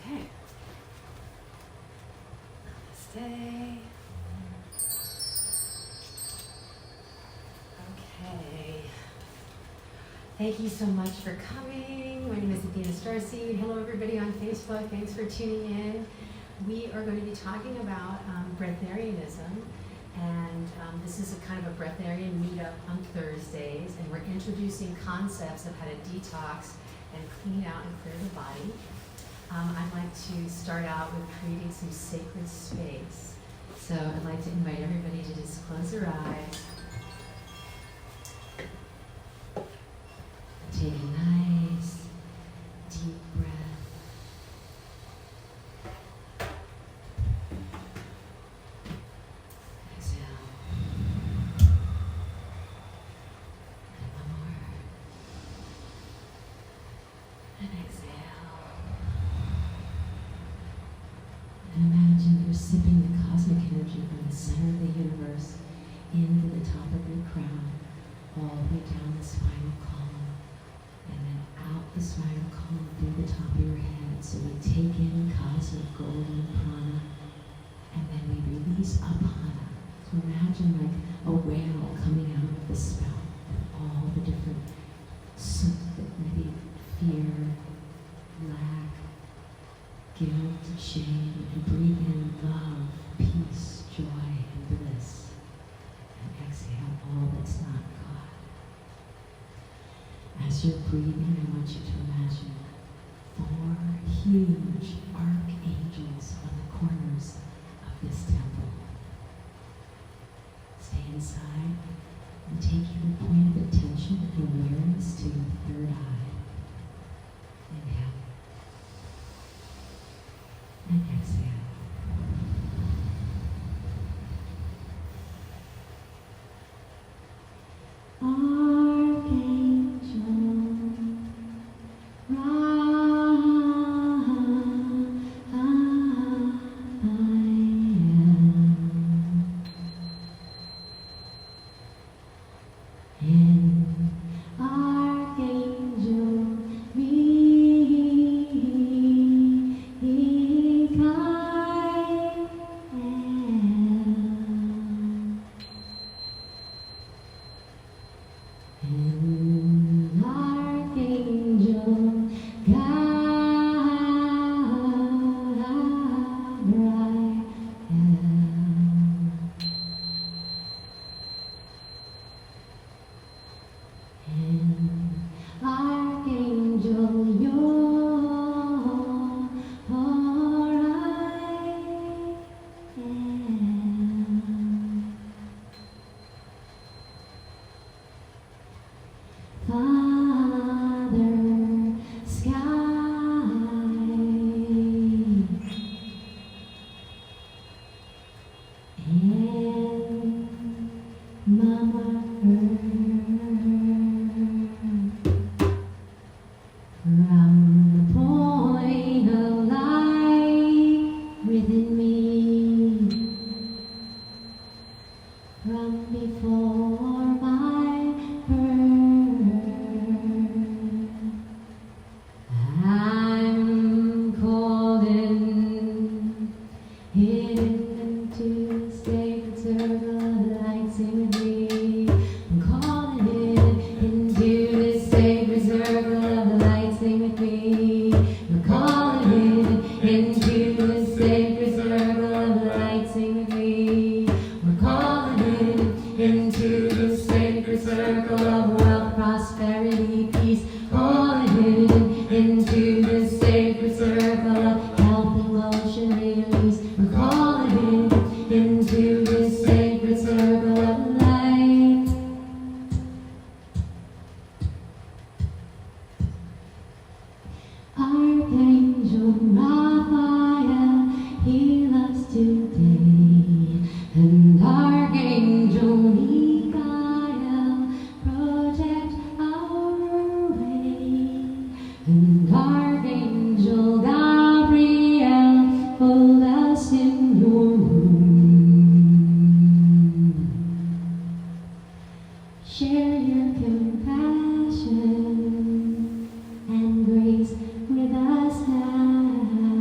Okay. Namaste. Okay. Thank you so much for coming. My name is Athena StarSeed. Hello everybody on Facebook. Thanks for tuning in. We are going to be talking about Breatharianism, and this is a kind of a Breatharian meetup on Thursdays, and we're introducing concepts of how to detox and clean out and clear the body. I'd like to start out with creating some sacred space. So I'd like to invite everybody to just close their eyes. Take a nice, deep breath. Exhale. And one more. And exhale. And imagine you're sipping the cosmic energy from the center of the universe into the top of your crown, all the way down the spinal column, and then out the spinal column through the top of your head. So we take in cosmic golden prana, and then we release apana. So imagine like a whale coming out of the spout with all the different soot that maybe fear, lack, guilt, shame, and breathe in love, peace, joy, and bliss. And exhale all that's not God. As you're breathing, I want you to imagine 4 huge archangels on the corners of this temple. Stay inside and take your point of attention and awareness to your third eye. Inhale. And exhale. Share your compassion and grace with us now.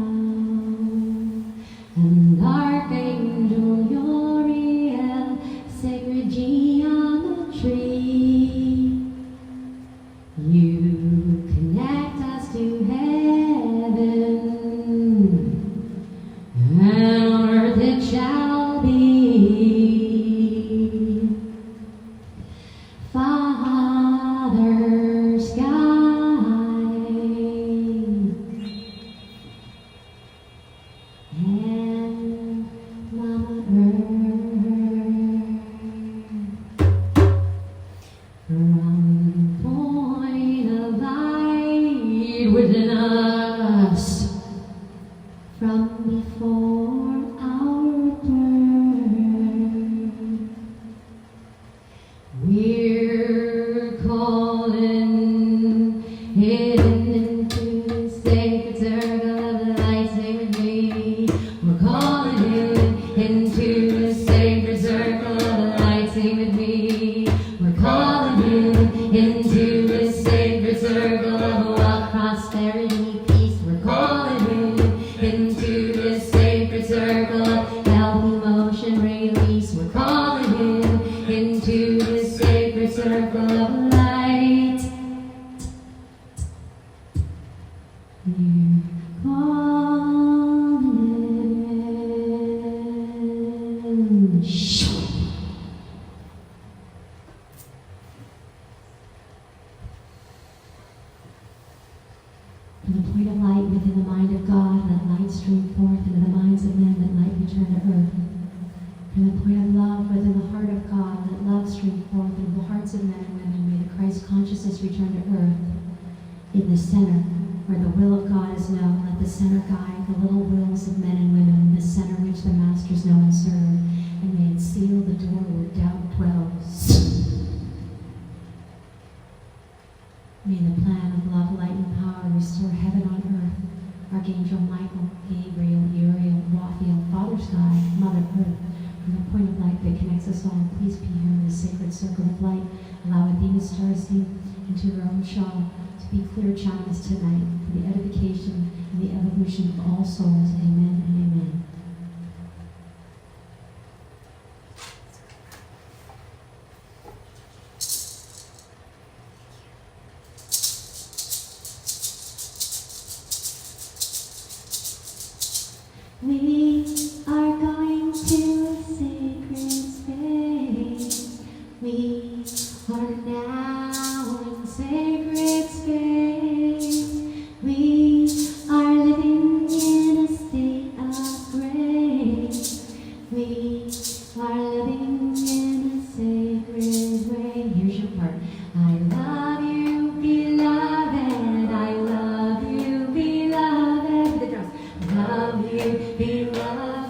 from before our birth. We're calling into the sacred circle of light, sing with me. We're calling into the sacred circle of light, sing with me. We're calling into the sacred circle of wealth, prosperity, peace. We're calling into the sacred circle of health, emotion, release. We're calling into the sacred circle of light. We're calling. Shh. From the point of light within the mind of God, let light stream forth into the minds of men, let light return to earth. From the point of love within the heart of God, let love stream forth into the hearts of men and women. May the Christ consciousness return to earth. In the center, where the will of God is known, let the center guide the little wills of men and women, in the center which the masters know and serve, and may it seal the door where doubt dwells. May the plan of love, light, and power restore heaven on earth. Archangel Michael, Gabriel, Uriel, Raphael, Father Sky, Mother Earth, from the point of light that connects us all, please be here in the sacred circle of light. Allow Athena, StarSeed, and Jerome Shaw to be clear channels tonight for the edification and the evolution of all souls. Amen and amen. We are going to a sacred space. We are now in sacred space. We are living in a state of grace. We are living in a sacred way. Here's your part. I love you, beloved. I love you, beloved. The drums. I love you, beloved.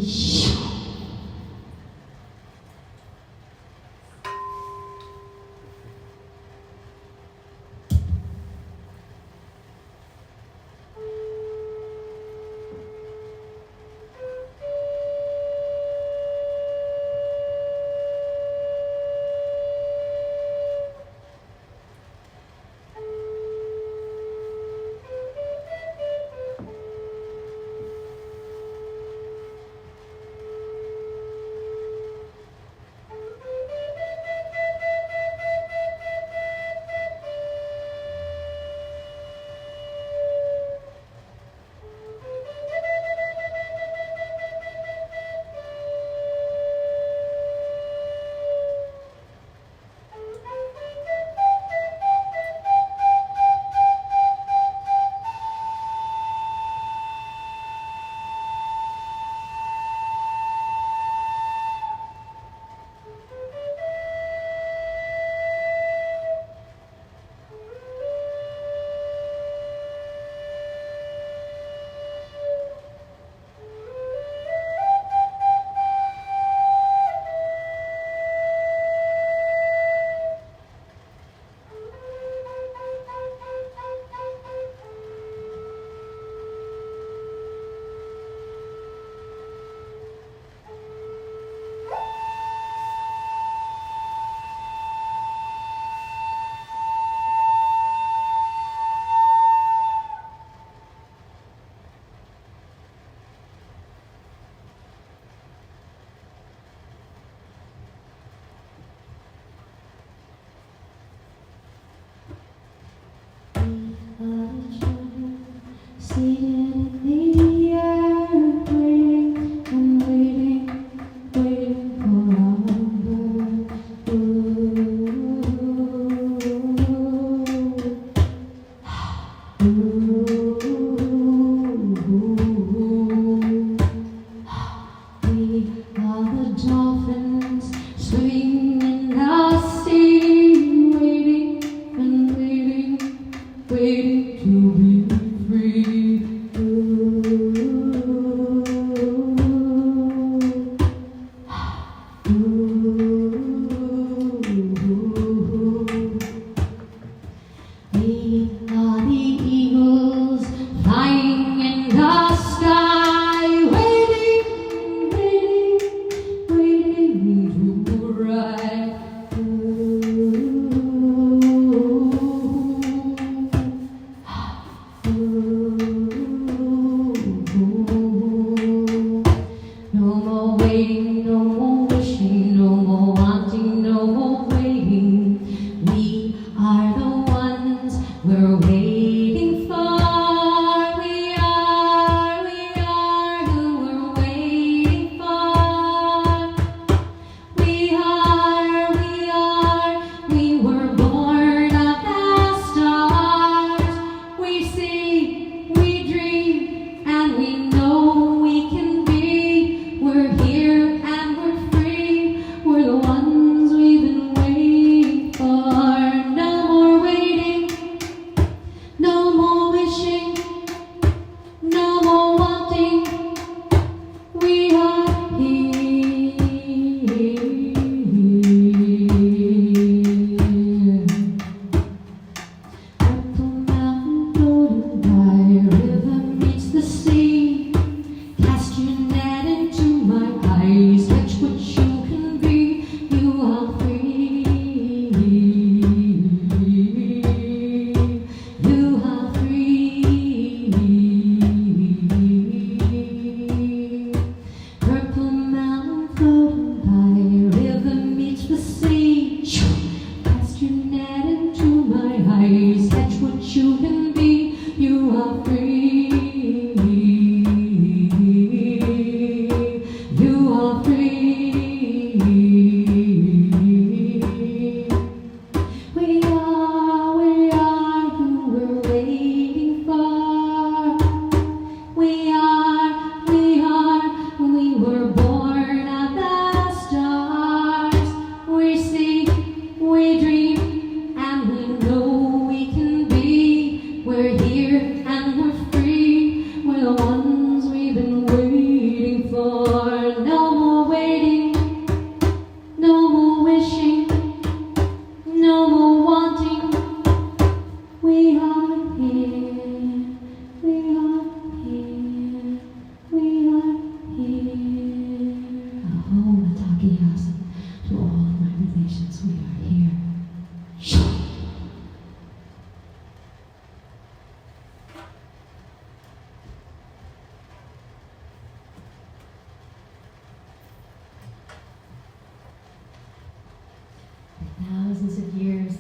Waiting to be free.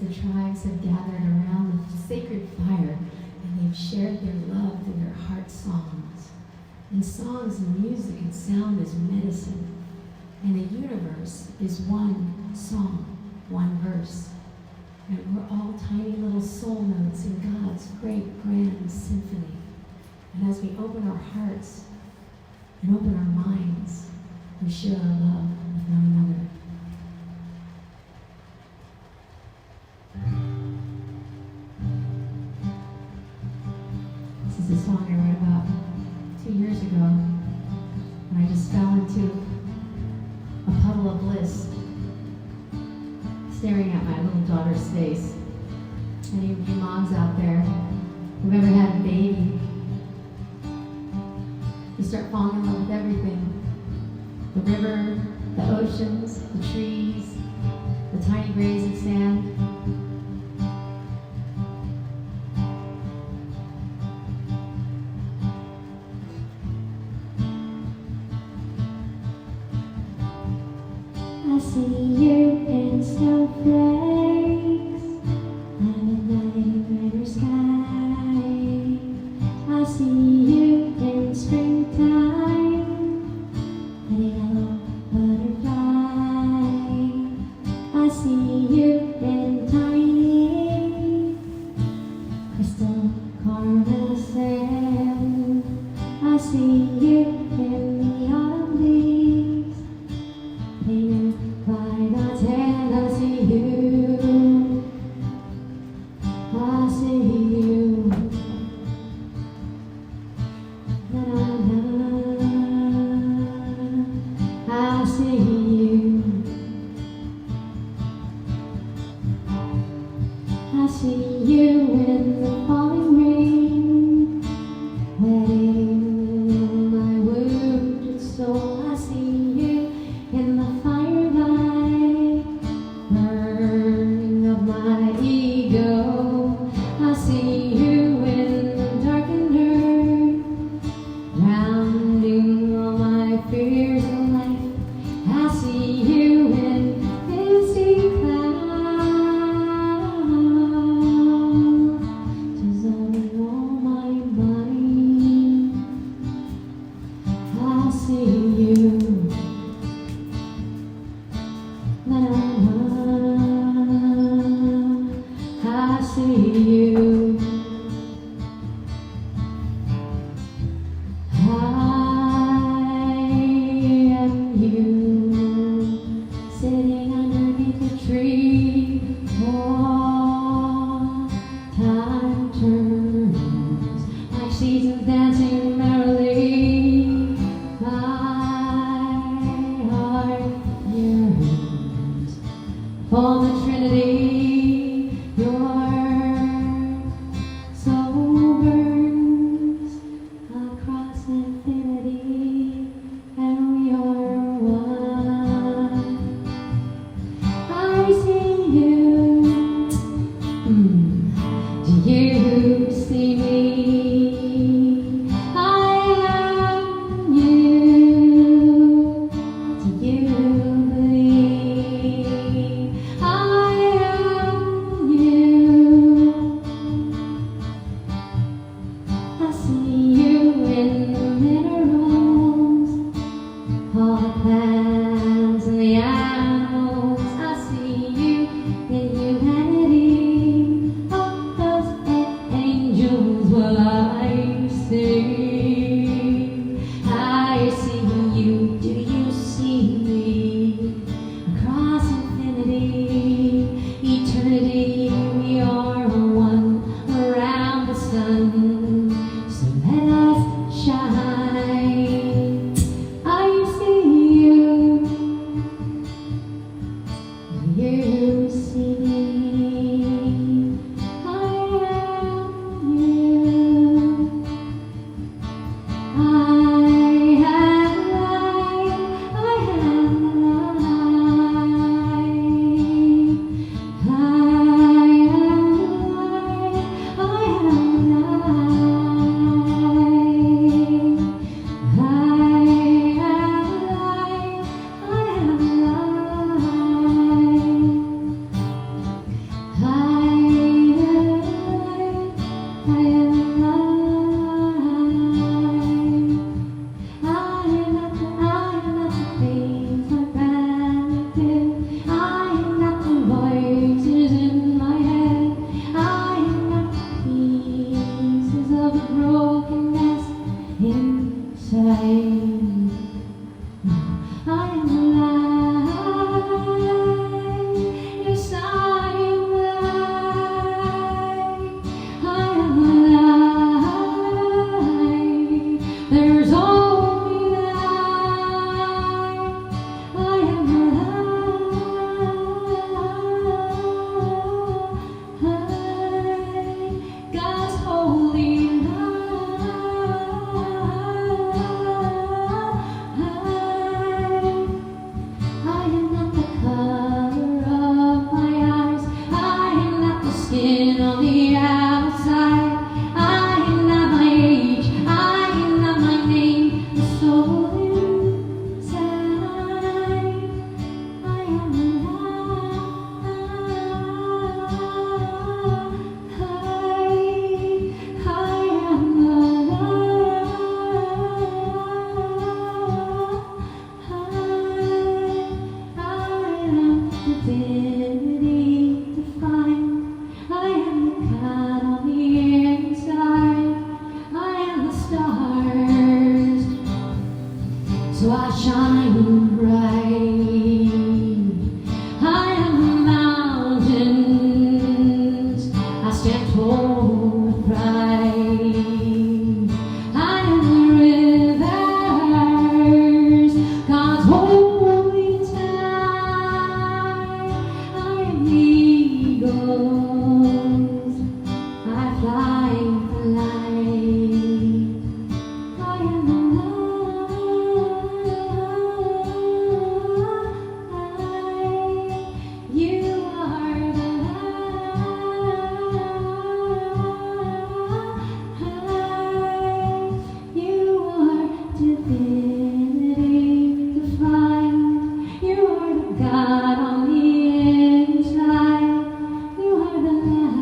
the tribes have gathered around the sacred fire, and they've shared their love through their heart songs. And songs and music and sound is medicine. And the universe is one song, one verse. And we're all tiny little soul notes in God's great grand symphony. And as we open our hearts and open our minds, we share our love with one another. This is a song I wrote about 2 years ago when I just fell into a puddle of bliss, staring at my little daughter's face. Any of you moms out there who've ever had a baby, you start falling in love with everything. The river, the oceans, the trees, the tiny grains of sand. I see you in snowflakes and in the sky. I see you in springtime and a yellow butterfly. I see you in tiny crystal caramel sand. I see you in the autumn leaves painted by God's hand. I see you. I see you. Na, na, na. I see you. I see you in the falling rain, wetting my wounded soul. I see you in the firelight, burning of my ego. I see you in the darkened earth, drowning all my fears in life. I see you in misty clouds, dissolving all my body. I see you. Na, na, na. I see you. I am you, sitting underneath a tree. Oh, time turns like seasons dancing merrily. I inside. I am alive. Yes, I am alive. I am alive. There's only life. I am alive. God's holy skin on the outside. I am not my age, I am not my name. The soul inside, I am alive. I am alive. I am divinity defined. I am the God on the inside. I am the stars, so I shine bright. I am the mountains, I stand tall with pride. I am the rivers, God's holy tide. I am the eagle, I fly for light. I am alive. You are the light. You are divinity defined. You are the God on the inside. You are the light.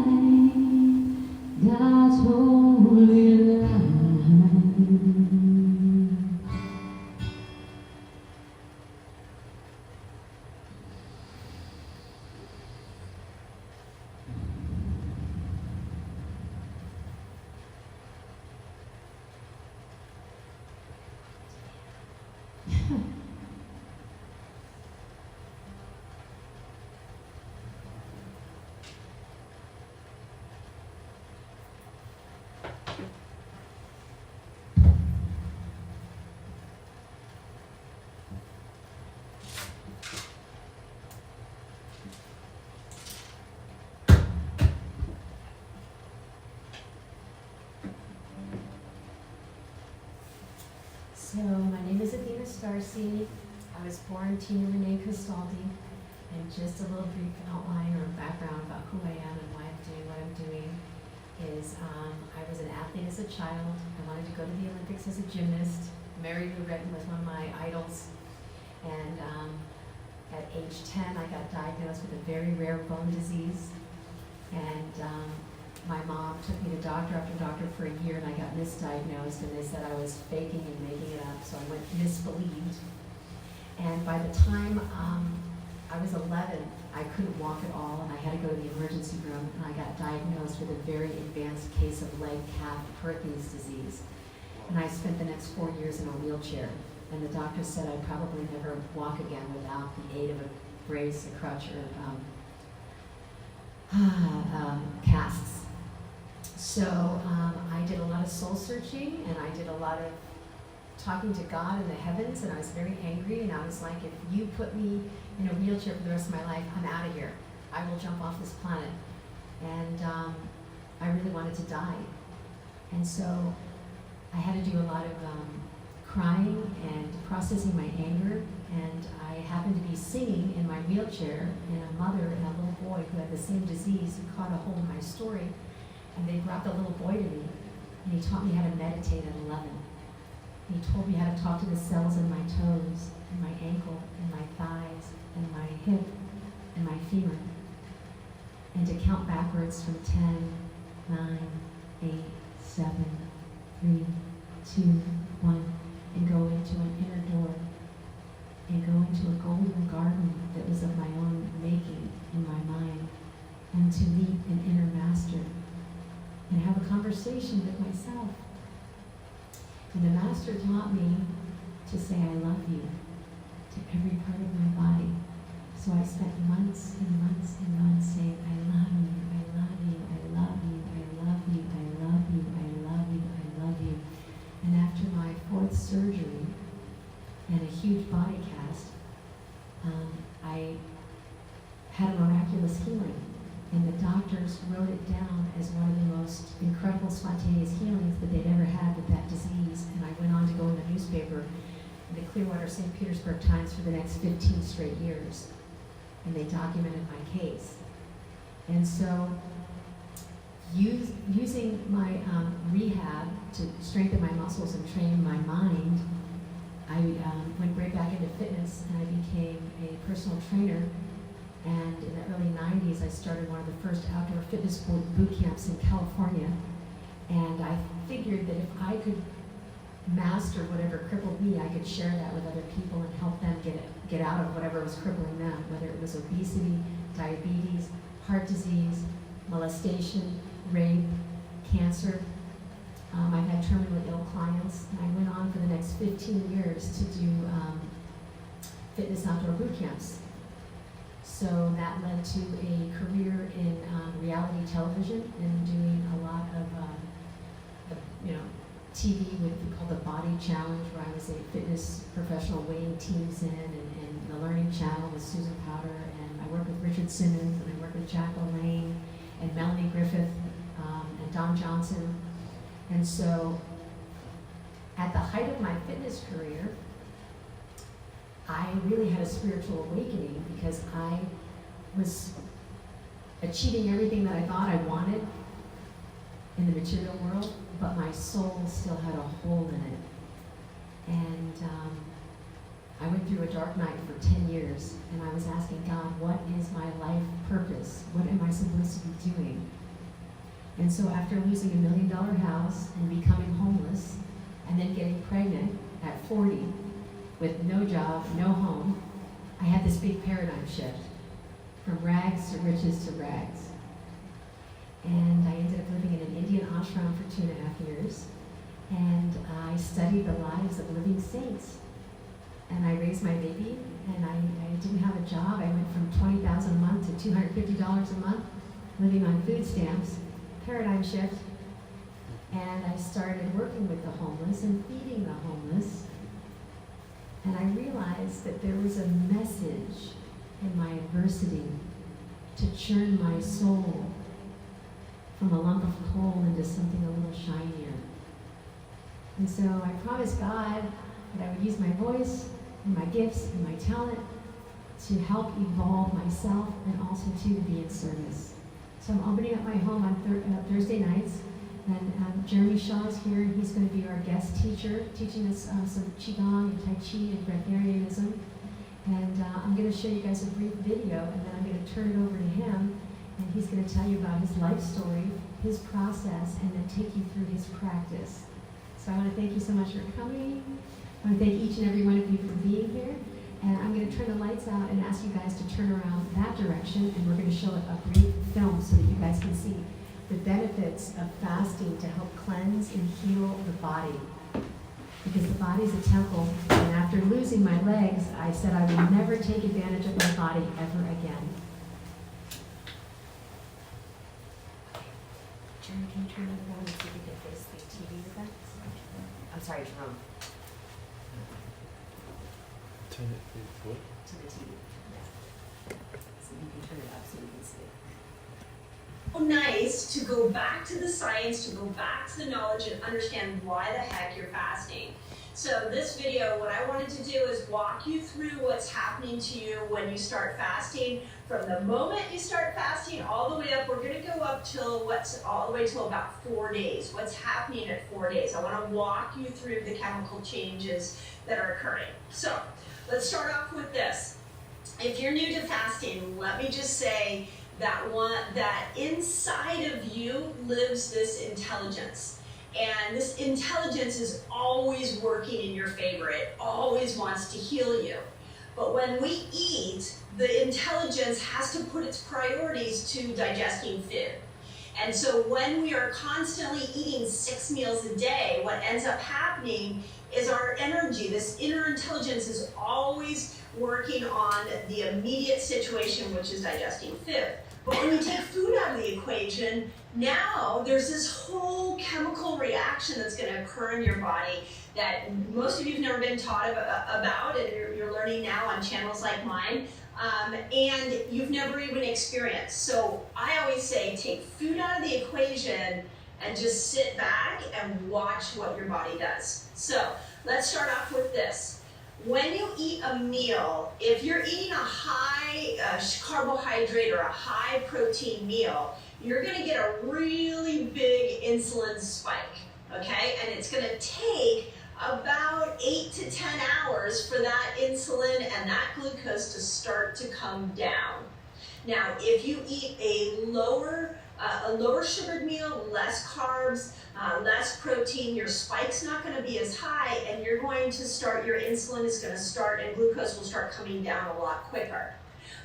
God's holy light. So, my name is Athena StarSeed. I was born Tina Renee Castaldi, and just a little brief outline or background about who I am and why I'm doing what I'm doing is I was an athlete as a child. I wanted to go to the Olympics as a gymnast. Mary Lou Retton was one of my idols. And at age 10, I got diagnosed with a very rare bone disease. And my mom took me to doctor after doctor for a year, and I got misdiagnosed, and they said I was faking and making it up, so I went misbelieved. And by the time I was 11, I couldn't walk at all, and I had to go to the emergency room, and I got diagnosed with a very advanced case of leg calf Perkins disease. And I spent the next 4 years in a wheelchair, and the doctor said I'd probably never walk again without the aid of a brace, a crutch, or casts. So I did a lot of soul searching, and I did a lot of talking to God in the heavens, and I was very angry, and I was like, if you put me in a wheelchair for the rest of my life, I'm out of here. I will jump off this planet. And I really wanted to die. And so I had to do a lot of crying and processing my anger, and I happened to be singing in my wheelchair, and a mother and a little boy who had the same disease caught a hold of my story, and they brought the little boy to me, and he taught me how to meditate at 11. He told me how to talk to the cells in my toes, and my ankle, and my thighs, and my hip, and my femur, and to count backwards from 10, 9, 8, 7, 3, 2, 1, and go into an inner door, and go into a golden garden that was of my own making in my mind, and to meet an inner master, and have a conversation with myself. And the master taught taught me to say I love you to every part of my body. So I spent months and months and months saying, I love you, I love you, I love you, I love you, I love you, I love you, I love you. And after my 4th surgery and a huge body cast, I had a miraculous healing. And the doctors wrote it down as one of the most incredible spontaneous healings that they'd ever had with that disease. And I went on to go in the newspaper, in the Clearwater St. Petersburg Times, for the next 15 straight years. And they documented my case. And so, using my rehab to strengthen my muscles and train my mind, I went right back into fitness, and I became a personal trainer. And in the early 90s, I started one of the first outdoor fitness boot camps in California. And I figured that if I could master whatever crippled me, I could share that with other people and help them get out of whatever was crippling them, whether it was obesity, diabetes, heart disease, molestation, rape, cancer. I've had terminally ill clients, and I went on for the next 15 years to do fitness outdoor boot camps. So that led to a career in reality television and doing a lot of TV called the Body Challenge, where I was a fitness professional weighing teams in, and the Learning Channel with Susan Powder, and I worked with Richard Simmons, and I worked with Jack LaLanne, and Melanie Griffith, and Don Johnson. And so, at the height of my fitness career, I really had a spiritual awakening because I was achieving everything that I thought I wanted in the material world, but my soul still had a hole in it. And I went through a dark night for 10 years, and I was asking God, what is my life purpose? What am I supposed to be doing? And so after losing $1 million house and becoming homeless, and then getting pregnant at 40, with no job, no home, I had this big paradigm shift from rags to riches to rags. And I ended up living in an Indian ashram for 2.5 years, and I studied the lives of living saints. And I raised my baby, and I didn't have a job. I went from $20,000 a month to $250 a month, living on food stamps, paradigm shift. And I started working with the homeless and feeding the homeless. And I realized that there was a message in my adversity to churn my soul from a lump of coal into something a little shinier. And so I promised God that I would use my voice and my gifts and my talent to help evolve myself and also to be in service. So I'm opening up my home on Thursday nights, and Jerome Shaw is here, and he's going to be our guest teacher, teaching us some Qigong and Tai Chi and Breatharianism. And I'm going to show you guys a brief video, and then I'm going to turn it over to him, and he's going to tell you about his life story, his process, and then take you through his practice. So I want to thank you so much for coming. I want to thank each and every one of you for being here. And I'm going to turn the lights out and ask you guys to turn around that direction, and we're going to show a brief film so that you guys can see the benefits of fasting to help cleanse and heal the body. Because the body's a temple, and after losing my legs, I said I would never take advantage of my body ever again. Jeremy, can you turn it around and see if we can face the TV with that? I'm sorry, Jerome. Turn it what? To the TV. Yeah. So you can turn it up so you can see it. Nice to go back to the science, to go back to the knowledge and understand why the heck you're fasting. So this video, what I wanted to do is walk you through what's happening to you when you start fasting. From the moment you start fasting all the way up, we're going to go up till all the way till about 4 days. What's happening at 4 days? I want to walk you through the chemical changes that are occurring. So let's start off with this. If you're new to fasting, let me just say that inside of you lives this intelligence. And this intelligence is always working in your favor. It always wants to heal you. But when we eat, the intelligence has to put its priorities to digesting food. And so when we are constantly eating 6 meals a day, what ends up happening is our energy. This inner intelligence is always working on the immediate situation, which is digesting food. But when you take food out of the equation, now there's this whole chemical reaction that's going to occur in your body that most of you have never been taught about, and you're learning now on channels like mine, and you've never even experienced. So I always say take food out of the equation and just sit back and watch what your body does. So let's start off with this. When you eat a meal, if you're eating a high carbohydrate or a high protein meal, you're going to get a really big insulin spike, okay? And it's going to take about 8 to 10 hours for that insulin and that glucose to start to come down. Now, if you eat a lower sugared meal, less carbs, less protein, your spike's not going to be as high, and you're going to start, your insulin is going to start, and glucose will start coming down a lot quicker.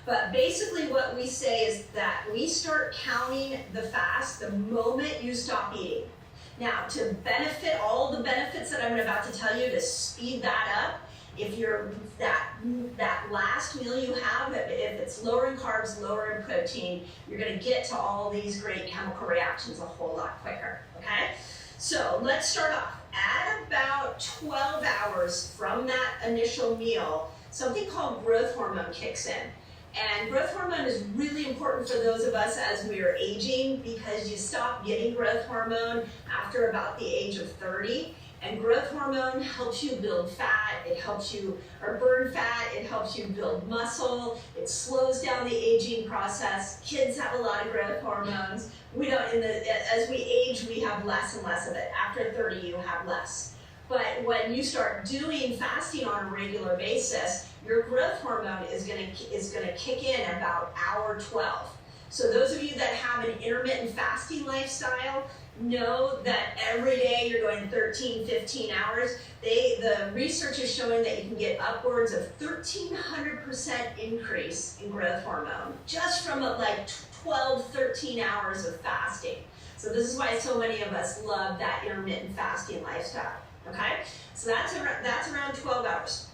But basically what we say is that we start counting the fast the moment you stop eating. Now, to benefit all the benefits that I'm about to tell you, to speed that up, if you're that last meal you have, if it's lower in carbs, lower in protein, you're going to get to all these great chemical reactions a whole lot quicker, okay? So let's start off. At about 12 hours from that initial meal, something called growth hormone kicks in. And growth hormone is really important for those of us as we are aging, because you stop getting growth hormone after about the age of 30. And growth hormone helps you build fat, it helps you, or burn fat, it helps you build muscle, it slows down the aging process. Kids have a lot of growth hormones. We don't, as we age, we have less and less of it. After 30, you have less. But when you start doing fasting on a regular basis, your growth hormone is gonna kick in about hour 12. So those of you that have an intermittent fasting lifestyle, know that every day you're going 13, 15 hours. The research is showing that you can get upwards of 1,300% increase in growth hormone just from like 12, 13 hours of fasting. So this is why so many of us love that intermittent fasting lifestyle, okay? So that's around 12 hours.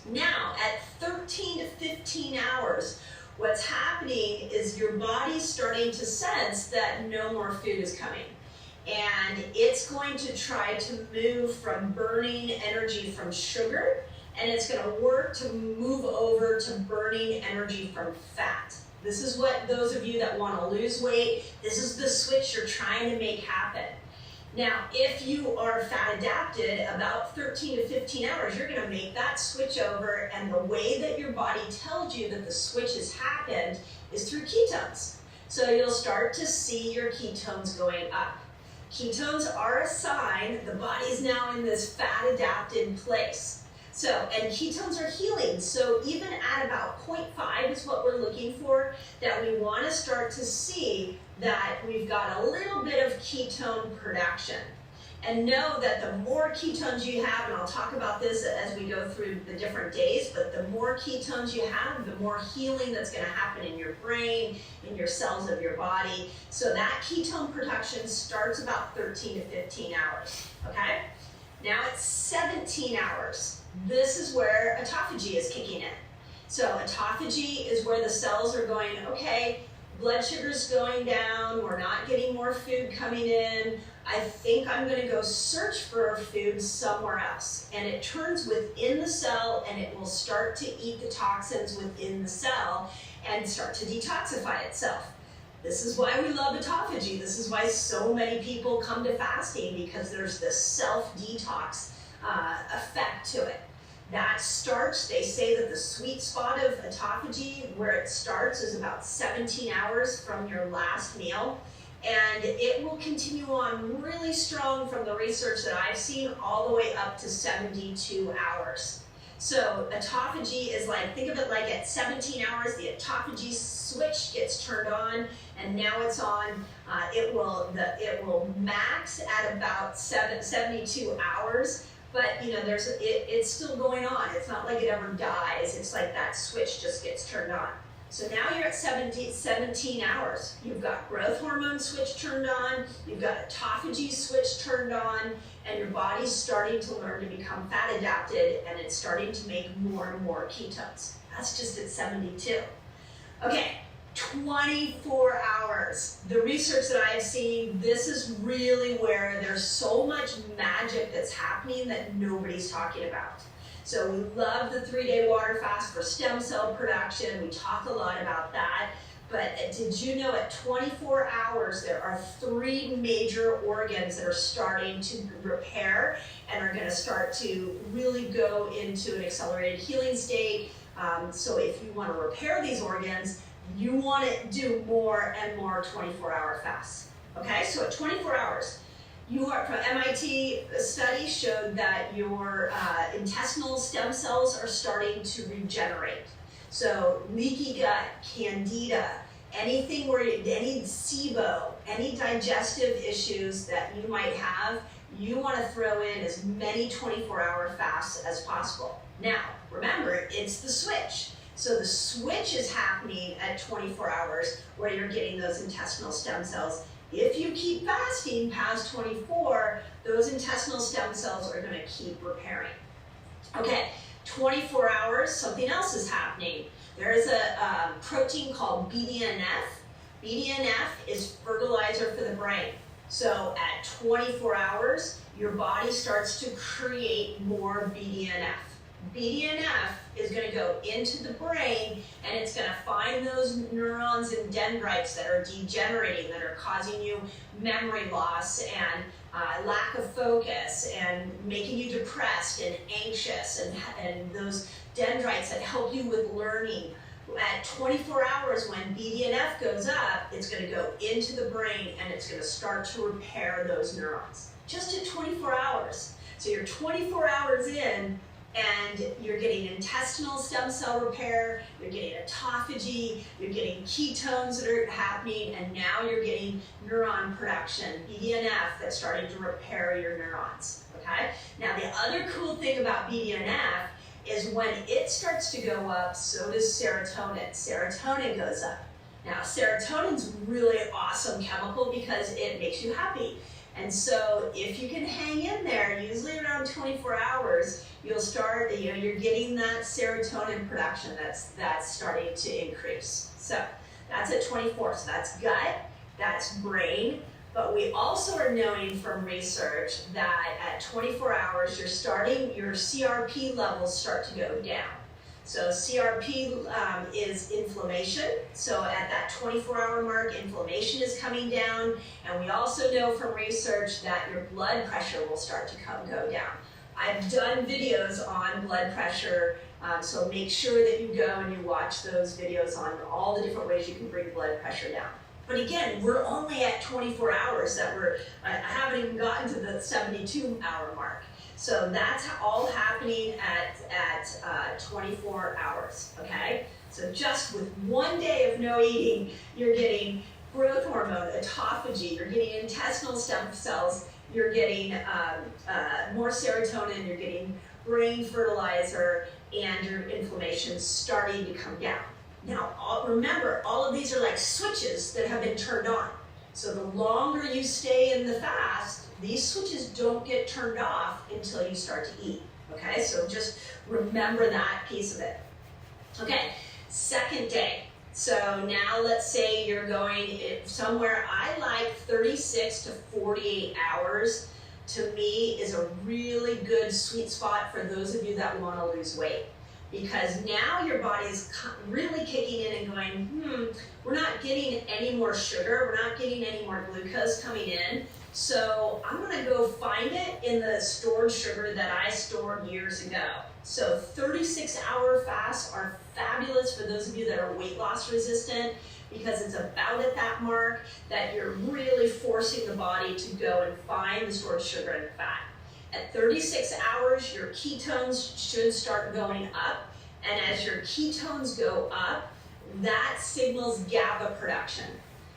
Now, at 13 to 15 hours, what's happening is your body's starting to sense that no more food is coming. And it's going to try to move from burning energy from sugar, and it's going to work to move over to burning energy from fat. This is what those of you that want to lose weight, this is the switch you're trying to make happen. Now, if you are fat adapted, about 13 to 15 hours, you're going to make that switch over, and the way that your body tells you that the switch has happened is through ketones. So you'll start to see your ketones going up. Ketones are a sign the body is now in this fat adapted place. So, and ketones are healing. So even at about 0.5 is what we're looking for, that we want to start to see that we've got a little bit of ketone production. And know that the more ketones you have, and I'll talk about this as we go through the different days, but the more ketones you have, the more healing that's going to happen in your brain, in your cells of your body. So that ketone production starts about 13 to 15 hours, okay? Now it's 17 hours. This is where autophagy is kicking in. So autophagy is where the cells are going, okay, blood sugar's going down, we're not getting more food coming in, I think I'm going to go search for food somewhere else. And it turns within the cell, and it will start to eat the toxins within the cell and start to detoxify itself. This is why we love autophagy. This is why so many people come to fasting, because there's this self-detox effect to it. That starts, they say that the sweet spot of autophagy, where it starts, is about 17 hours from your last meal. And it will continue on really strong from the research that I've seen all the way up to 72 hours. So autophagy is like, think of it like at 17 hours, the autophagy switch gets turned on, and now it's on. It will max at about 72 hours, but you know, it's still going on. It's not like it ever dies. It's like that switch just gets turned on. So now you're at 17 hours. You've got growth hormone switch turned on, you've got autophagy switch turned on, and your body's starting to learn to become fat adapted, and it's starting to make more and more ketones. That's just at 72. Okay, 24 hours. The research that I have seen, this is really where there's so much magic that's happening that nobody's talking about. So we love the 3-day water fast for stem cell production. We talk a lot about that. But did you know at 24 hours, there are 3 major organs that are starting to repair and are going to start to really go into an accelerated healing state. So if you want to repair these organs, you want to do more and more 24-hour fasts. Okay, so at 24 hours, you are, from MIT, a study showed that your intestinal stem cells are starting to regenerate. So leaky gut, candida, anything where any SIBO, any digestive issues that you might have, you want to throw in as many 24-hour fasts as possible. Now, remember, it's the switch. So the switch is happening at 24 hours where you're getting those intestinal stem cells. If you keep fasting past 24, those intestinal stem cells are going to keep repairing. Okay, 24 hours, something else is happening. There is a protein called BDNF. BDNF is fertilizer for the brain. So at 24 hours, your body starts to create more BDNF. BDNF is going to go into the brain, and it's going to find those neurons and dendrites that are degenerating, that are causing you memory loss and lack of focus and making you depressed and anxious, and those dendrites that help you with learning. At 24 hours, when BDNF goes up, it's going to go into the brain, and it's going to start to repair those neurons. Just at 24 hours. So you're 24 hours in, and you're getting intestinal stem cell repair, you're getting autophagy, you're getting ketones that are happening, and now you're getting neuron production, BDNF, that's starting to repair your neurons, okay? Now the other cool thing about BDNF is when it starts to go up, so does serotonin. Serotonin goes up. Now serotonin's really awesome chemical because it makes you happy. And so if you can hang in there, usually around 24 hours, you'll start, you're getting that serotonin production that's starting to increase. So that's at 24. So that's gut, that's brain. But we also are knowing from research that at 24 hours, your CRP levels start to go down. So CRP is inflammation. So at that 24-hour mark, inflammation is coming down. And we also know from research that your blood pressure will start to go down. I've done videos on blood pressure, so make sure that you go and you watch those videos on all the different ways you can bring blood pressure down. But again, we're only at 24 hours I haven't even gotten to the 72-hour mark. So that's all happening at 24 hours, okay? So just with one day of no eating, you're getting growth hormone, autophagy, you're getting intestinal stem cells, you're getting more serotonin, you're getting brain fertilizer, and your inflammation's starting to come down. Now, remember, all of these are like switches that have been turned on. So the longer you stay in the fast, these switches don't get turned off until you start to eat, okay? So just remember that piece of it. Okay, second day. So now let's say you're going somewhere. I like 36 to 48 hours, to me, is a really good sweet spot for those of you that want to lose weight. Because now your body is really kicking in and going, we're not getting any more sugar, we're not getting any more glucose coming in, so I'm gonna go find it in the stored sugar that I stored years ago. So 36-hour fasts are fabulous for those of you that are weight loss resistant, because it's about at that mark that you're really forcing the body to go and find the stored sugar and fat. At 36 hours, your ketones should start going up, and as your ketones go up, that signals GABA production.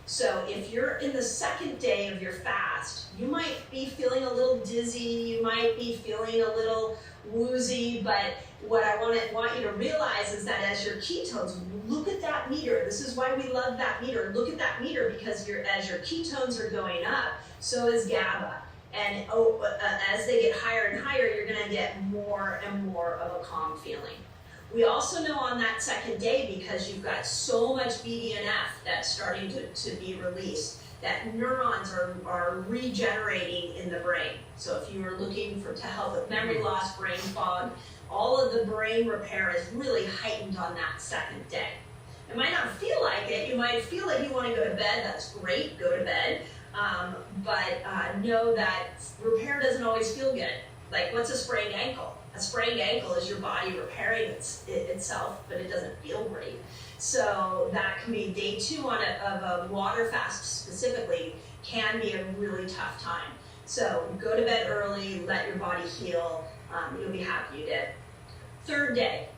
So if you're in the second day of your fast, you might be feeling a little dizzy, you might be feeling a little woozy, but what I want you to realize is that as your ketones, look at that meter. This is why we love that meter. Look at that meter, because as your ketones are going up, so is GABA. And as they get higher and higher, you're gonna get more and more of a calm feeling. We also know on that second day, because you've got so much BDNF that's starting to be released, that neurons are regenerating in the brain. So if you are looking to help with memory loss, brain fog, all of the brain repair is really heightened on that second day. It might not feel like it. You might feel like you want to go to bed. That's great, go to bed. But know that repair doesn't always feel good. Like, what's a sprained ankle? A sprained ankle is your body repairing itself, but it doesn't feel great. So that can be day 2 of a water fast specifically, can be a really tough time. So go to bed early, let your body heal. You'll be happy you did. Third day.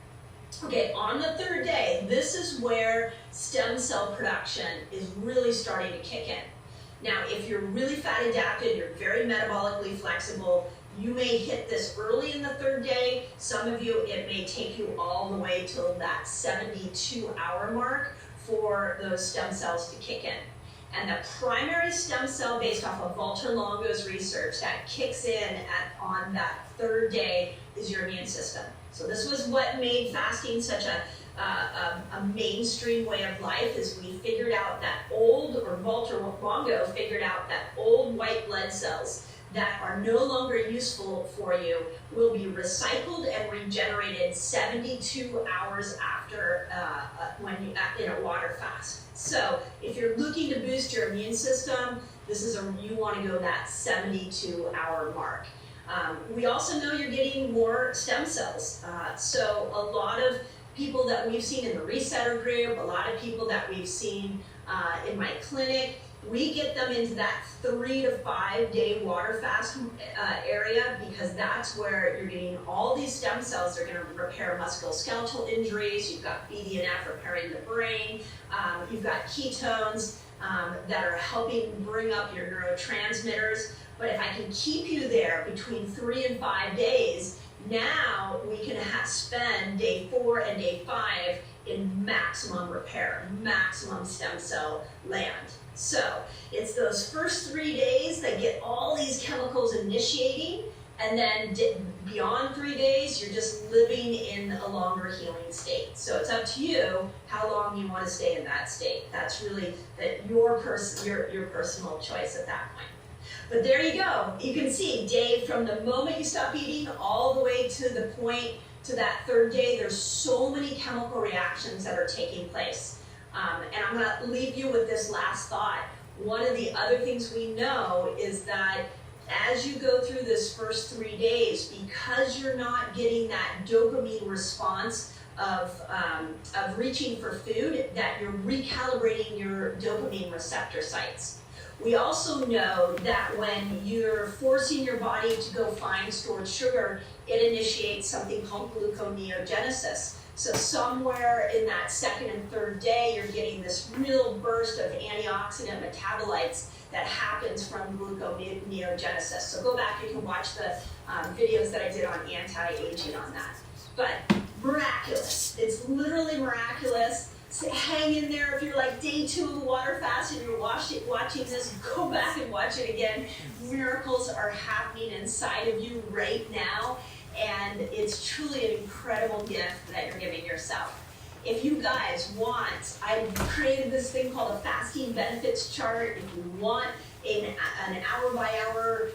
Okay, on the third day, this is where stem cell production is really starting to kick in. Now, if you're really fat adapted, you're very metabolically flexible, you may hit this early in the third day. Some of you, it may take you all the way till that 72-hour mark for those stem cells to kick in. And the primary stem cell, based off of Walter Longo's research, that kicks in on that third day is your immune system. So this was what made fasting such a mainstream way of life, is we figured out that Walter Longo figured out that old white blood cells that are no longer useful for you will be recycled and regenerated 72 hours after when you in a water fast. So if you're looking to boost your immune system, you want to go that 72-hour mark. We also know you're getting more stem cells. So a lot of people that we've seen in the Resetter group, a lot of people that we've seen in my clinic, we get them into that 3 to 5 day water fast area, because that's where you're getting all these stem cells. They're going to repair musculoskeletal injuries. You've got BDNF repairing the brain. You've got ketones that are helping bring up your neurotransmitters. But if I can keep you there between 3 and 5 days, now we can spend day 4 and day 5 in maximum repair, maximum stem cell land. So it's those first 3 days that get all these chemicals initiating, and then beyond 3 days, you're just living in a longer healing state. So it's up to you how long you want to stay in that state. That's really your personal choice at that point. But there you go. You can see from the moment you stop eating all the way to the point to that third day, there's so many chemical reactions that are taking place. And I'm going to leave you with this last thought. One of the other things we know is that as you go through this first 3 days, because you're not getting that dopamine response of reaching for food, that you're recalibrating your dopamine receptor sites. We also know that when you're forcing your body to go find stored sugar, it initiates something called gluconeogenesis. So somewhere in that second and third day, you're getting this real burst of antioxidant metabolites that happens from gluconeogenesis. So go back, you can watch the videos that I did on anti-aging on that. But miraculous, it's literally miraculous. So hang in there. If you're like day 2 of the water fast and you're watching this, go back and watch it again. Miracles are happening inside of you right now, and it's truly an incredible gift that you're giving yourself. If you guys want, I've created this thing called a fasting benefits chart. If you want an hour-by-hour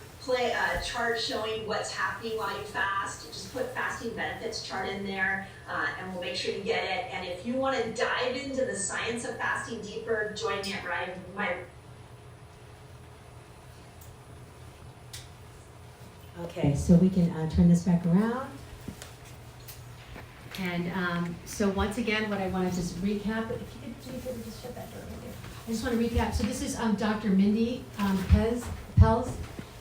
chart showing what's happening while you fast, just put fasting benefits chart in there, and we'll make sure you get it. And if you want to dive into the science of fasting deeper, join me at my. Okay, so we can turn this back around. And so once again, what I want to just recap, if you could do me just shut that door right there. I just want to recap. So this is Dr. Mindy Pels,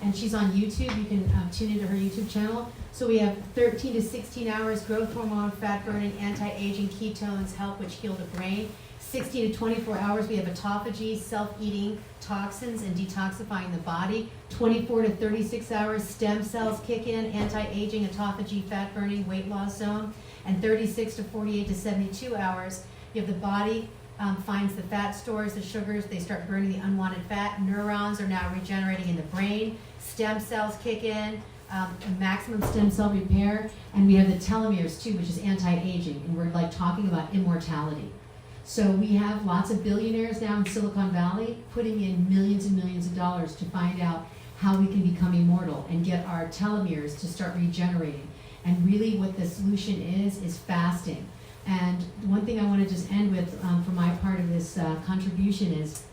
and she's on YouTube. You can tune into her YouTube channel. So we have 13 to 16 hours, growth hormone, fat burning, anti-aging, ketones, help which heal the brain. 60 to 24 hours, we have autophagy, self-eating toxins and detoxifying the body. 24 to 36 hours, stem cells kick in, anti-aging, autophagy, fat burning, weight loss zone. And 36 to 48 to 72 hours, you have the body finds the fat stores, the sugars, they start burning the unwanted fat. Neurons are now regenerating in the brain. Stem cells kick in, maximum stem cell repair. And we have the telomeres too, which is anti-aging. And we're like talking about immortality. So we have lots of billionaires now in Silicon Valley putting in millions and millions of dollars to find out how we can become immortal and get our telomeres to start regenerating. And really what the solution is fasting. And one thing I want to just end with for my part of this contribution is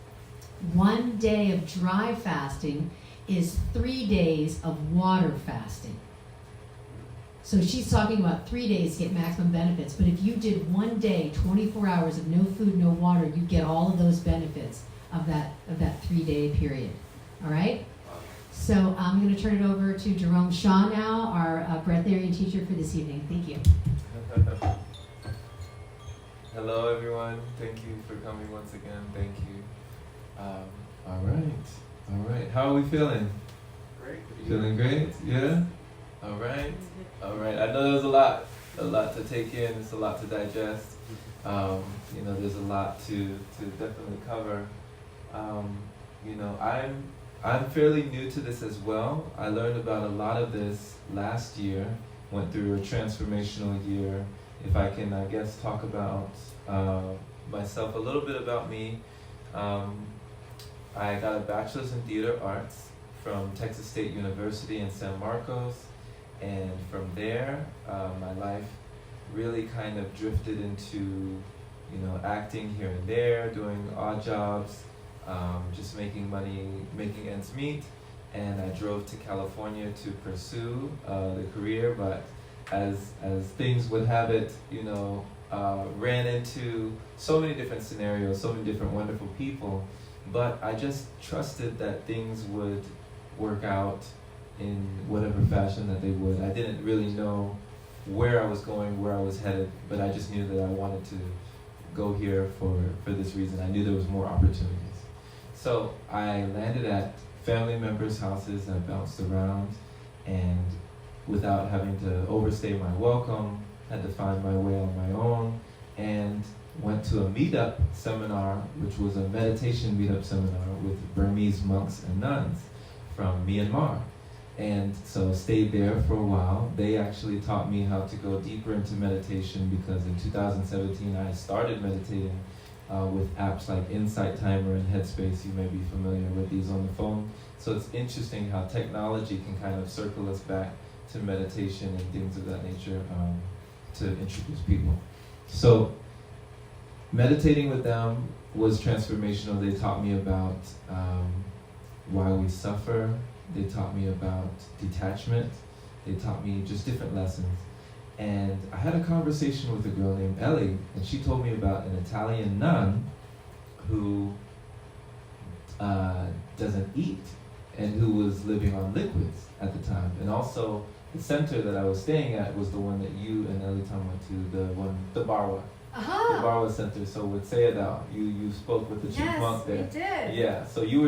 1 day of dry fasting is 3 days of water fasting. So she's talking about 3 days to get maximum benefits, but if you did 1 day, 24 hours of no food, no water, you get all of those benefits of that 3 day period. All right? So I'm going to turn it over to Jerome Shaw now, our Breatharian teacher for this evening. Thank you. Hello, everyone. Thank you for coming once again. Thank you. All right. How are we feeling? Great. Feeling great? Yeah? All right. I know there's a lot to take in. It's a lot to digest. There's a lot to definitely cover. I'm fairly new to this as well. I learned about a lot of this last year. Went through a transformational year. If I can, I guess, talk about myself, a little bit about me. I got a bachelor's in theater arts from Texas State University in San Marcos. And from there, my life really kind of drifted into, acting here and there, doing odd jobs, just making money, making ends meet. And I drove to California to pursue the career, but as things would have it, ran into so many different scenarios, so many different wonderful people. But I just trusted that things would work out in whatever fashion that they would. I didn't really know where I was going, where I was headed, but I just knew that I wanted to go here for this reason. I knew there was more opportunities. So I landed at family members' houses. I bounced around, and without having to overstay my welcome, had to find my way on my own, and went to a meetup seminar, which was a meditation meetup seminar with Burmese monks and nuns from Myanmar. And so stayed there for a while. They actually taught me how to go deeper into meditation, because in 2017 I started meditating with apps like Insight Timer and Headspace. You may be familiar with these on the phone. So it's interesting how technology can kind of circle us back to meditation and things of that nature to introduce people. So meditating with them was transformational. They taught me about why we suffer. They taught me about detachment. They taught me just different lessons. And I had a conversation with a girl named Ellie, and she told me about an Italian nun who doesn't eat and who was living on liquids at the time. And also, the center that I was staying at was the one that you and Ellie Tom went to, the Barwa. The Barwa Center. So with Sayadaw, you spoke with the chief monk there. Yes, we did. Yeah, so you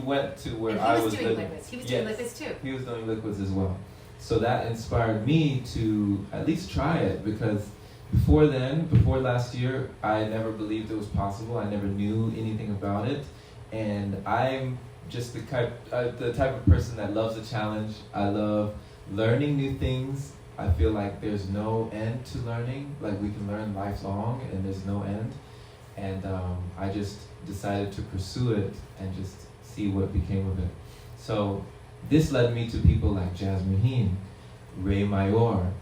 went to where and I was doing living. liquids. He was doing liquids too. He was doing liquids as well. So that inspired me to at least try it, because before last year, I never believed it was possible. I never knew anything about it. And I'm just the type of person that loves a challenge. I love learning new things. I feel like there's no end to learning. Like, we can learn lifelong and there's no end. And I just decided to pursue it and just see what became of it. So this led me to people like Jasmine Heen, Ray Mayor,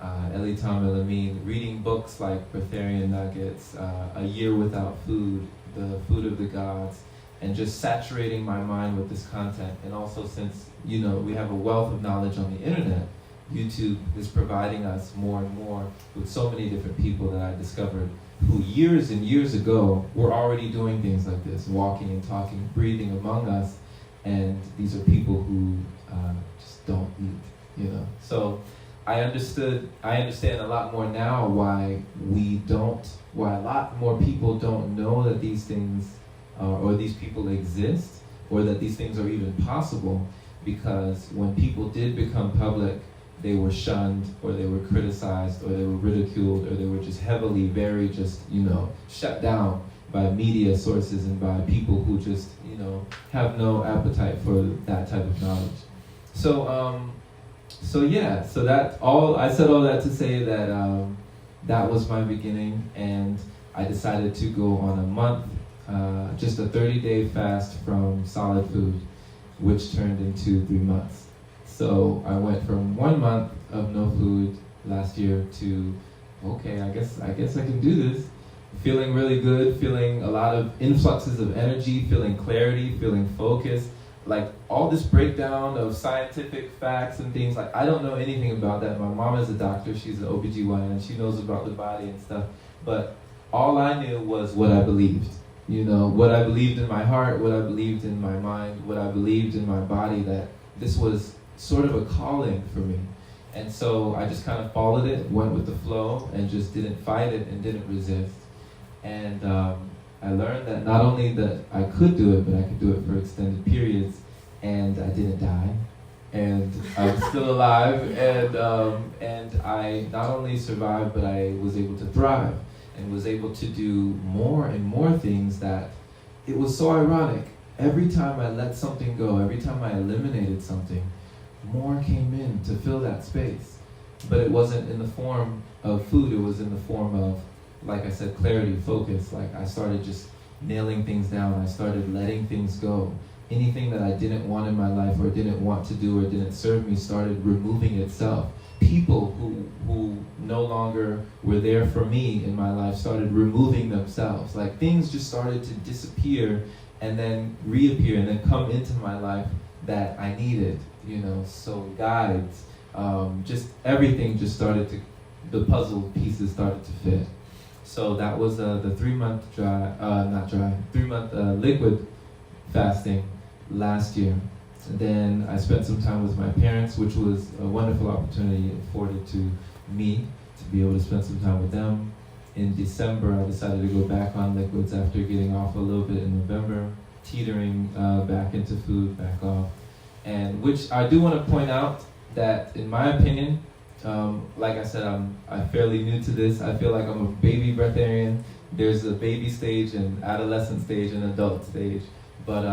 Eli Tom Elamine, reading books like Breatharian Nuggets, A Year Without Food, The Food of the Gods, and just saturating my mind with this content. And also, since we have a wealth of knowledge on the internet, YouTube is providing us more and more with so many different people that I discovered who years and years ago were already doing things like this, walking and talking, breathing among us. And these are people who just don't eat, So I understand a lot more now why a lot more people don't know that these things or these people exist, or that these things are even possible, because when people did become public, they were shunned, or they were criticized, or they were ridiculed, or they were just heavily, very just, shut down by media sources and by people who just, have no appetite for that type of knowledge. So I said all that to say that that was my beginning, and I decided to go on a month, just a 30-day fast from solid food, which turned into 3 months. So I went from 1 month of no food last year to, okay, I guess I can do this. Feeling really good, feeling a lot of influxes of energy, feeling clarity, feeling focus. Like all this breakdown of scientific facts and things, like I don't know anything about that. My mom is a doctor, she's an OBGYN, she knows about the body and stuff. But all I knew was what I believed. What I believed in my heart, what I believed in my mind, what I believed in my body, that this was sort of a calling for me. And so I just kind of followed it, went with the flow, and just didn't fight it and didn't resist. And I learned that not only that I could do it, but I could do it for extended periods, and I didn't die, and I'm still alive, and I not only survived, but I was able to thrive, and was able to do more and more things. That it was so ironic. Every time I let something go, every time I eliminated something, more came in to fill that space. But it wasn't in the form of food, it was in the form of, like I said, clarity, focus. Like I started just nailing things down. I started letting things go. Anything that I didn't want in my life, or didn't want to do, or didn't serve me, started removing itself. People who no longer were there for me in my life started removing themselves. Like things just started to disappear and then reappear and then come into my life that I needed, so guides, just everything just started to, the puzzle pieces started to fit. So that was the 3 month 3 month liquid fasting last year. And then I spent some time with my parents, which was a wonderful opportunity afforded to me to be able to spend some time with them. In December, I decided to go back on liquids after getting off a little bit in November, teetering back into food, back off. And which I do want to point out that, in my opinion, like I said, I'm fairly new to this. I feel like I'm a baby breatharian. There's a baby stage, and adolescent stage, and adult stage. But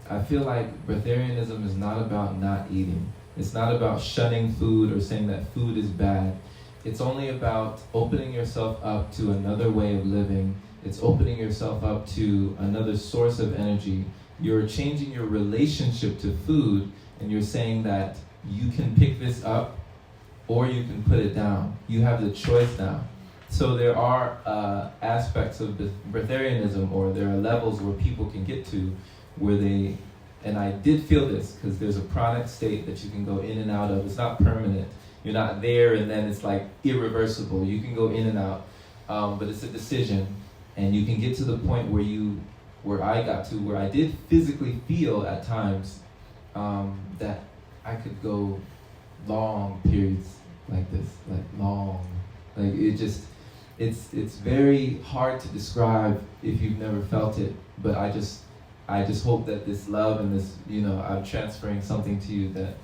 I feel like breatharianism is not about not eating. It's not about shunning food or saying that food is bad. It's only about opening yourself up to another way of living. It's opening yourself up to another source of energy. You're changing your relationship to food, and you're saying that you can pick this up or you can put it down. You have the choice now. So there are aspects of breatharianism, or there are levels where people can get to where they, and I did feel this, because there's a pranic state that you can go in and out of. It's not permanent. You're not there and then it's like irreversible. You can go in and out, but it's a decision, and you can get to the point where I got to, where I did physically feel at times that I could go long periods like this, like long, like it just, it's very hard to describe if you've never felt it, but I just hope that this love and this, I'm transferring something to you that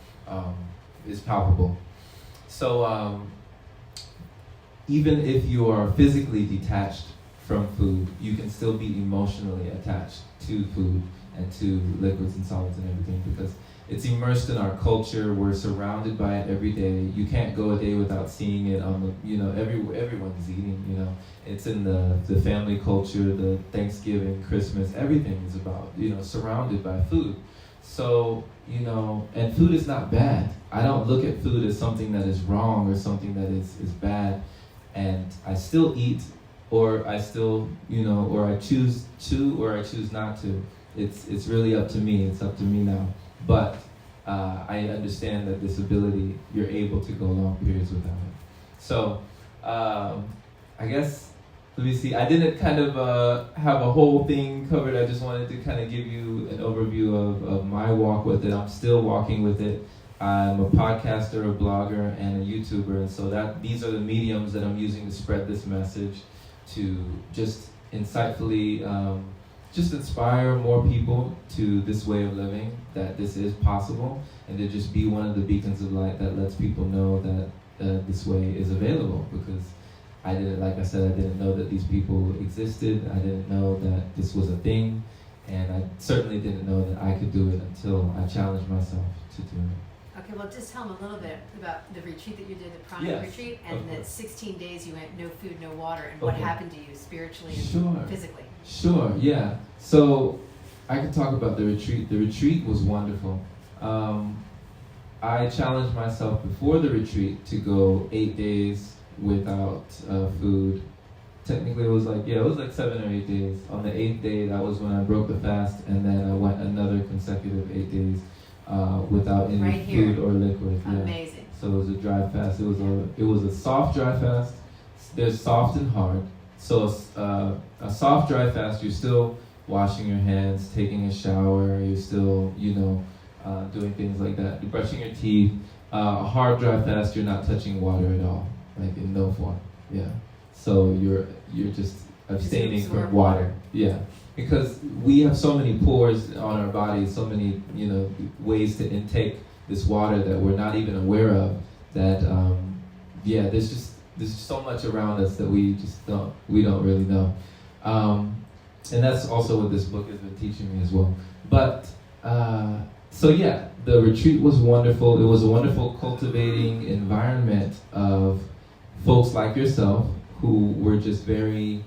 is palpable. So even if you are physically detached from food, you can still be emotionally attached to food and to liquids and solids and everything, because it's immersed in our culture. We're surrounded by it every day. You can't go a day without seeing it on the, everyone's eating, It's in the family culture, the Thanksgiving, Christmas, everything is about, surrounded by food. So, and food is not bad. I don't look at food as something that is wrong or something that is bad. And I still eat, or I still, or I choose to, or I choose not to. It's really up to me. It's up to me now. But I understand that this ability, you're able to go long periods without it. So I guess, let me see. I didn't kind of have a whole thing covered. I just wanted to kind of give you an overview of my walk with it. I'm still walking with it. I'm a podcaster, a blogger, and a YouTuber, and so these are the mediums that I'm using to spread this message, to just insightfully just inspire more people to this way of living, that this is possible, and to just be one of the beacons of light that lets people know that this way is available. Because like I said, I didn't know that these people existed. I didn't know that this was a thing, and I certainly didn't know that I could do it until I challenged myself to do it. Okay, well, just tell them a little bit about the retreat that you did, the pranic Yes, retreat, of and that course. 16 days you went no food, no water, and what Okay. happened to you spiritually and Sure. physically. Sure, yeah. So I can talk about the retreat. The retreat was wonderful. I challenged myself before the retreat to go 8 days without food. Technically it was like 7 or 8 days. On the 8th day, that was when I broke the fast, and then I went another consecutive 8 days without any Right here. food or liquid. Yeah. Amazing. So it was a dry fast. It was a soft dry fast. There's soft and hard. So a soft dry fast, you're still washing your hands, taking a shower, you're still doing things like that. You're brushing your teeth. A hard dry fast, you're not touching water at all, like in no form. Yeah. So you're just abstaining absorb from water. Yeah. Because we have so many pores on our bodies, so many ways to intake this water that we're not even aware of. That there's just so much around us that we don't really know. And that's also what this book has been teaching me as well. But the retreat was wonderful. It was a wonderful cultivating environment of folks like yourself who were just very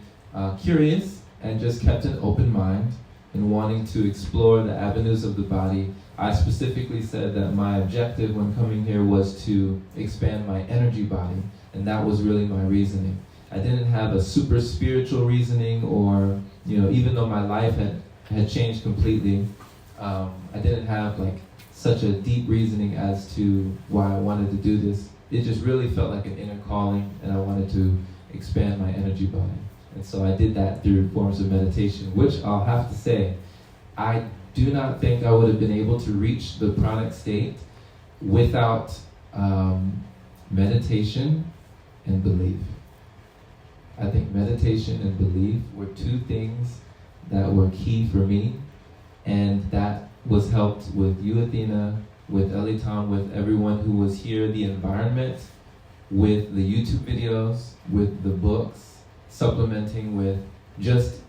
curious and just kept an open mind and wanting to explore the avenues of the body. I specifically said that my objective when coming here was to expand my energy body, and that was really my reasoning. I didn't have a super spiritual reasoning, or even though my life had changed completely, I didn't have like such a deep reasoning as to why I wanted to do this. It just really felt like an inner calling, and I wanted to expand my energy body. And so I did that through forms of meditation, which I'll have to say, I do not think I would have been able to reach the pranic state without meditation and belief. I think meditation and belief were two things that were key for me, and that was helped with you, Athena, with Elitam, with everyone who was here, the environment, with the YouTube videos, with the books, supplementing with just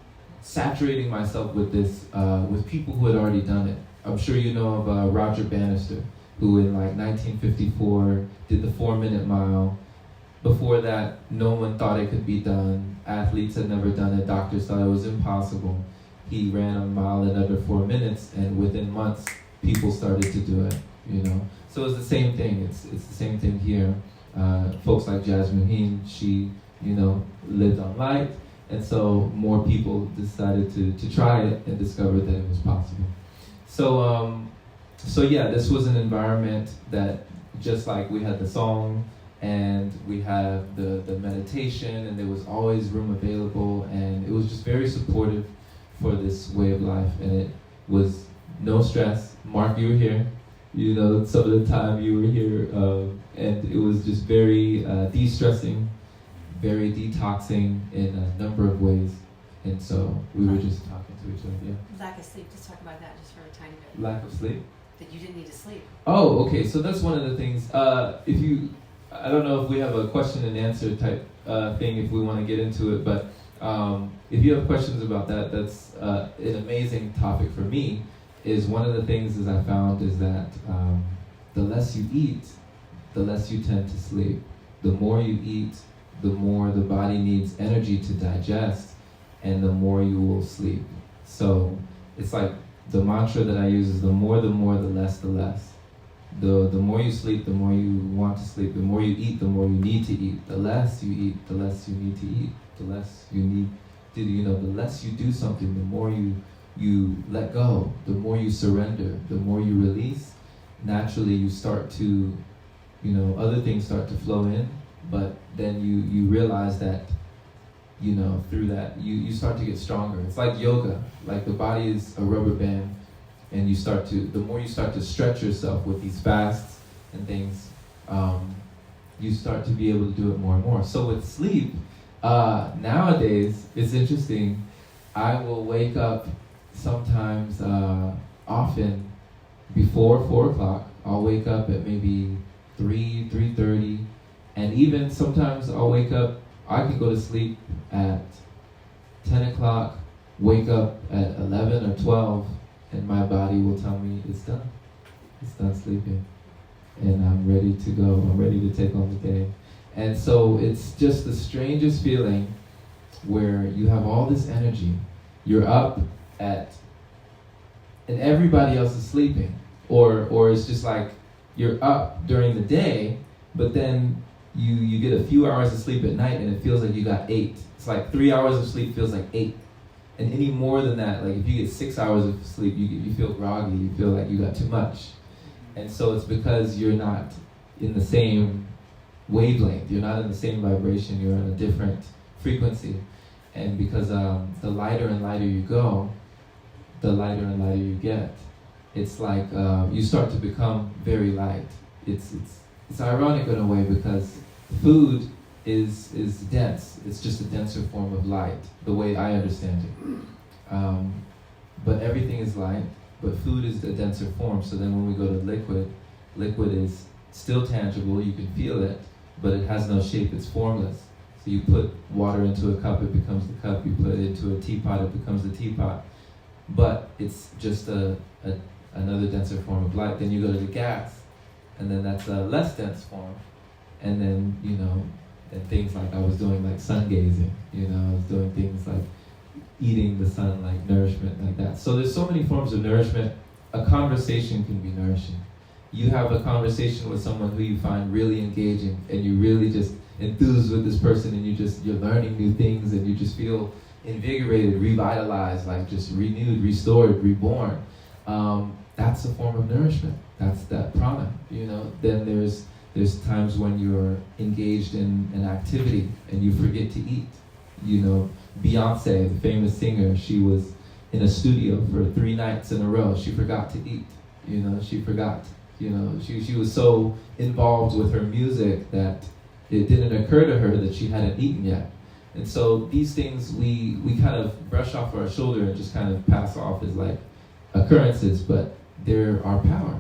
saturating myself with this, with people who had already done it. I'm sure you know of Roger Bannister, who in like 1954 did the 4-minute mile. Before that, no one thought it could be done. Athletes had never done it. Doctors thought it was impossible. He ran a mile in under 4 minutes, and within months, people started to do it. So it's the same thing. It's the same thing here. Folks like Jasmine Heen, she lived on light, and so more people decided to try it and discovered that it was possible. So this was an environment that, just like we had the song and we have the meditation, and there was always room available, and it was just very supportive for this way of life, and it was no stress. Mark, you were here. Some of the time you were here, and it was just very de-stressing, very detoxing in a number of ways. And so we were just talking to each other. Yeah. Lack of sleep, just talk about that just for a tiny bit. Lack of sleep? That you didn't need to sleep. Oh, okay. So that's one of the things. I don't know if we have a question and answer type thing if we want to get into it, but if you have questions about that, that's an amazing topic for me. Is one of the things as I found is that the less you eat, the less you tend to sleep. The more you eat, the more the body needs energy to digest, and the more you will sleep. So it's like the mantra that I use is the more, the less, the less. The more you sleep, the more you want to sleep. The more you eat, the more you need to eat. The less you eat, the less you need to eat. The less you need to, the less you do something, the more you let go, the more you surrender, the more you release. Naturally you start to, other things start to flow in, but then you realize that, through that, you start to get stronger. It's like yoga, like the body is a rubber band, and the more you start to stretch yourself with these fasts and things, you start to be able to do it more and more. So with sleep, nowadays, it's interesting. I will wake up sometimes, often before 4 o'clock. I'll wake up at maybe 3:30, and even sometimes I'll wake up, I can go to sleep at 10 o'clock, wake up at 11 or 12, and my body will tell me it's done. It's done sleeping. And I'm ready to go. I'm ready to take on the day. And so it's just the strangest feeling where you have all this energy. You're up and everybody else is sleeping. Or it's just like you're up during the day, but then you get a few hours of sleep at night and it feels like you got 8. It's like 3 hours of sleep feels like 8. And any more than that, like if you get 6 hours of sleep, you feel groggy, you feel like you got too much. And so it's because you're not in the same wavelength, you're not in the same vibration, you're in a different frequency. And because the lighter and lighter you go, the lighter and lighter you get. It's like you start to become very light. It's ironic in a way because food is dense. It's just a denser form of light, the way I understand it. But everything is light, but food is a denser form. So then when we go to liquid is still tangible, you can feel it, but it has no shape, it's formless. So you put water into a cup, it becomes the cup. You put it into a teapot, it becomes the teapot. But it's just another denser form of light. Then you go to the gas, and then that's a less dense form. And then, and things like I was doing like sun gazing, I was doing things like eating the sun, like nourishment, like that. So there's so many forms of nourishment. A conversation can be nourishing. You have a conversation with someone who you find really engaging, and you really just enthused with this person, and you're learning new things, and you just feel invigorated, revitalized, like just renewed, restored, reborn. That's a form of nourishment. That's that prana, Then there's times when you're engaged in an activity and you forget to eat. Beyonce, the famous singer, she was in a studio for 3 nights in a row. She forgot to eat. She forgot. She was so involved with her music that it didn't occur to her that she hadn't eaten yet. And so these things we kind of brush off our shoulder and just kind of pass off as like occurrences, but they're our power.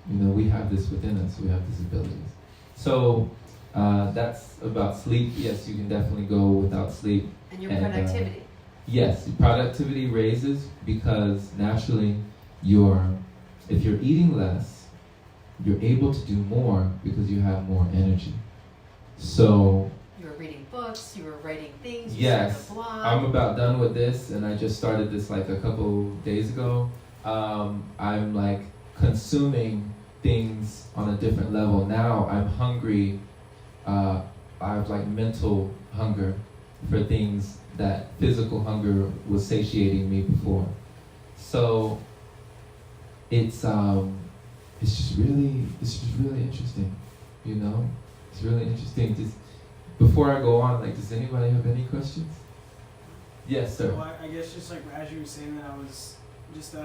We have this within us. We have these abilities. So that's about sleep. Yes, you can definitely go without sleep. And your productivity. Yes, productivity raises because naturally if you're eating less, you're able to do more because you have more energy. So you were reading books, you were writing things, yes, you started a blog. I'm about done with this, and I just started this like a couple days ago. I'm like consuming things on a different level. Now I'm hungry. I have like mental hunger for things that physical hunger was satiating me before. So it's just really interesting, It's really interesting. Just before I go on, like, does anybody have any questions? Yes, sir. Well, I guess just like as you were saying that, I was just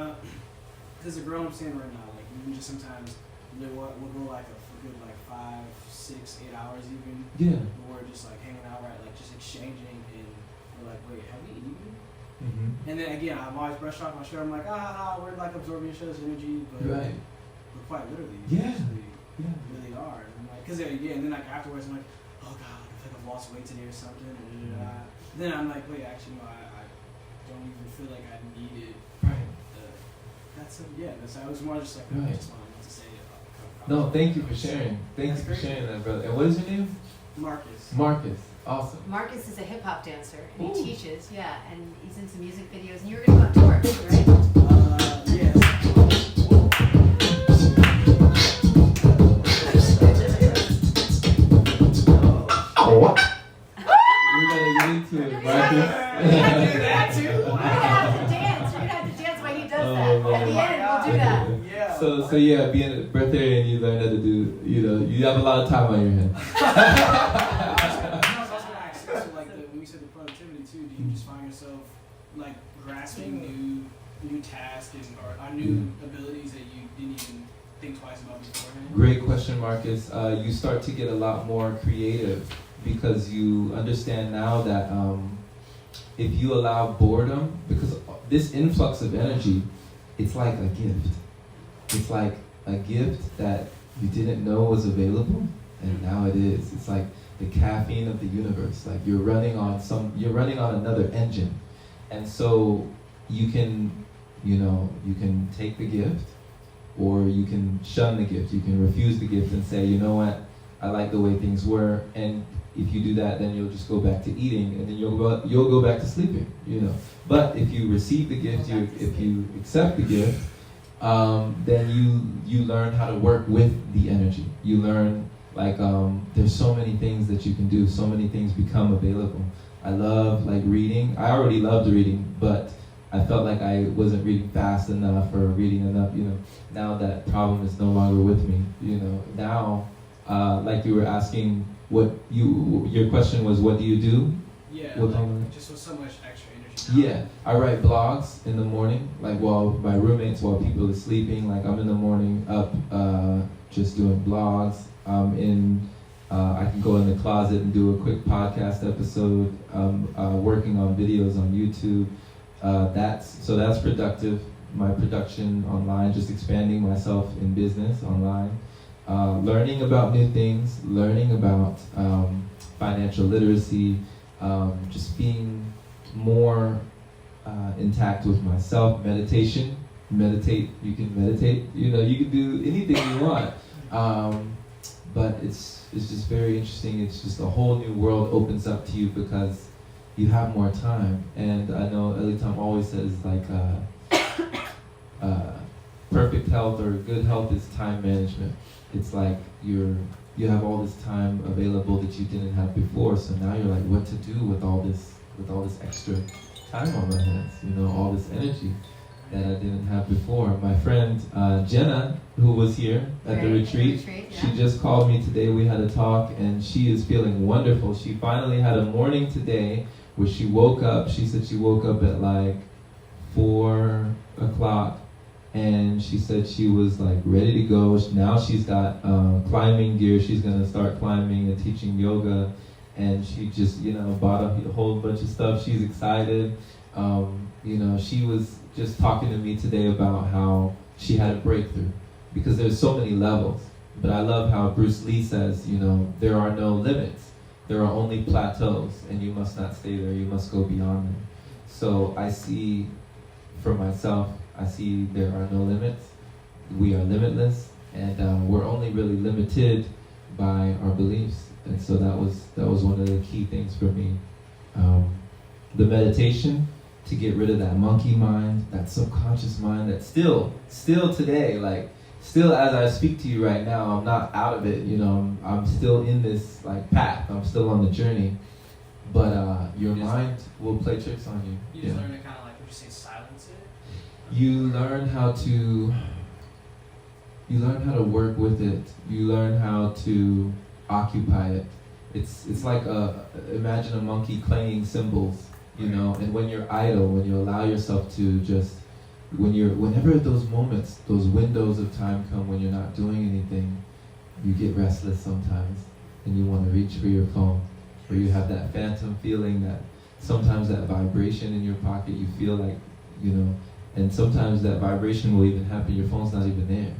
because the girl I'm seeing right now, like even just sometimes we'll go like for good like 5, 6, 8 hours even. Yeah. We're just like hanging out, right? Like just exchanging, and we're like, wait, have we eaten? Mm-hmm. And then again, I'm always brushed off my shoulder. I'm like, we're like absorbing each other's energy, but Right. we're quite literally, Yeah. really are. And I'm like, because and then like afterwards, I'm like, oh god, I feel like I've lost weight today or something. Then I'm like, wait, actually, no, I don't even feel like I needed. Right. I was more just like, Right. I just wanted to say. No, thank you for sharing. Thank you for sharing that, brother. And what is your name? Marcus. Marcus. Awesome. Marcus is a hip hop dancer, and Ooh. he teaches, and he's in some music videos, and you're going to go on tour, right? Yes. We're gonna get into it, Marcus. That too. You're gonna have to dance while he does that. Oh, At the man. end, we'll do that. Yeah. So yeah, being a Breatharian, you learn how to do, you have a lot of time on your hands. I was also gonna ask you, so like when you said the productivity too, do you just find yourself like grasping new tasks or new abilities that you didn't even think twice about beforehand? Great question, Marcus. You start to get a lot more creative because you understand now that if you allow boredom, because this influx of energy, it's like a gift. It's like a gift that you didn't know was available, and now it is. It's like the caffeine of the universe. Like you're running on another engine, and so you can take the gift, or you can shun the gift. You can refuse the gift and say, you know what, I like the way things were, and if you do that, then you'll just go back to eating, and then you'll go back to sleeping. But if you receive the gift, if you accept the gift, then you learn how to work with the energy. You learn there's so many things that you can do. So many things become available. I love reading. I already loved reading, but I felt like I wasn't reading fast enough or reading enough. Now that problem is no longer with me. Now, like you were asking, your question was, what do you do? Yeah, just with so much extra energy. Yeah, I write blogs in the morning, while my roommates, while people are sleeping. I'm in the morning up, just doing blogs. I can go in the closet and do a quick podcast episode. Working on videos on YouTube. That's productive. My production online, just expanding myself in business online. Learning about new things, learning about financial literacy, just being more intact with myself. Meditation. Meditate. You can meditate. You can do anything you want. But it's just very interesting. It's just a whole new world opens up to you because you have more time. And I know Elitam always says perfect health or good health is time management. It's like you have all this time available that you didn't have before. So now you're like, what to do with all this extra time on my hands? All this energy that I didn't have before. My friend Jenna, who was here at the retreat, she just called me today. We had a talk, and she is feeling wonderful. She finally had a morning today where she woke up. She said she woke up at 4 o'clock, and she said she was ready to go. Now she's got climbing gear. She's gonna start climbing and teaching yoga, and she just bought a whole bunch of stuff. She's excited. She was just talking to me today about how she had a breakthrough because there's so many levels. But I love how Bruce Lee says, there are no limits. There are only plateaus, and you must not stay there. You must go beyond them. So I see, for myself, there are no limits. We are limitless, and we're only really limited by our beliefs. And so that was one of the key things for me. The meditation, to get rid of that monkey mind, that subconscious mind that still today, still as I speak to you right now, I'm not out of it. I'm still in this path. I'm still on the journey. But your mind will play tricks on you. You just learn to kind of would you say, silence it? You learn how to work with it. You learn how to occupy it. It's like imagine a monkey clanging cymbals. And when you're idle, when you allow yourself to just, whenever those moments, those windows of time come when you're not doing anything, you get restless sometimes, and you want to reach for your phone, or you have that phantom feeling that sometimes that vibration in your pocket, you feel and sometimes that vibration will even happen, your phone's not even there.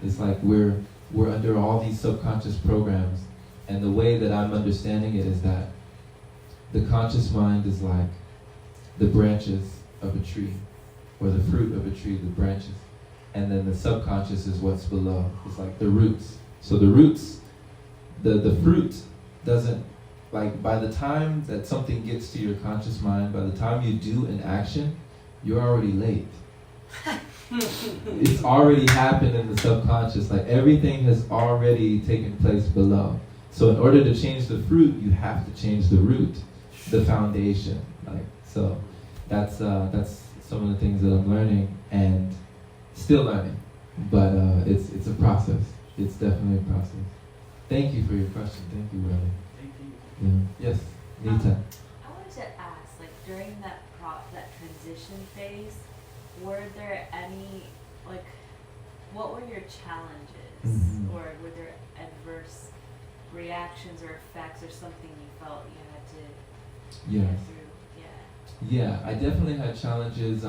It's like we're under all these subconscious programs, and the way that I'm understanding it is that the conscious mind is like the branches of a tree, or the fruit of a tree, the branches. And then the subconscious is what's below. It's like the roots. So the roots, the fruit doesn't, by the time that something gets to your conscious mind, by the time you do an action, you're already late. It's already happened in the subconscious. Everything has already taken place below. So in order to change the fruit, you have to change the root, the foundation. So that's some of the things that I'm learning and still learning. But it's a process. It's definitely a process. Thank you for your question. Thank you, Riley. Thank you. Yeah. Yes, Nita. I wanted to ask, during that transition phase, were there any what were your challenges, Mhm. or were there adverse reactions or effects, or something you felt you had to Yes. get through? Yeah. Yeah, I definitely had challenges.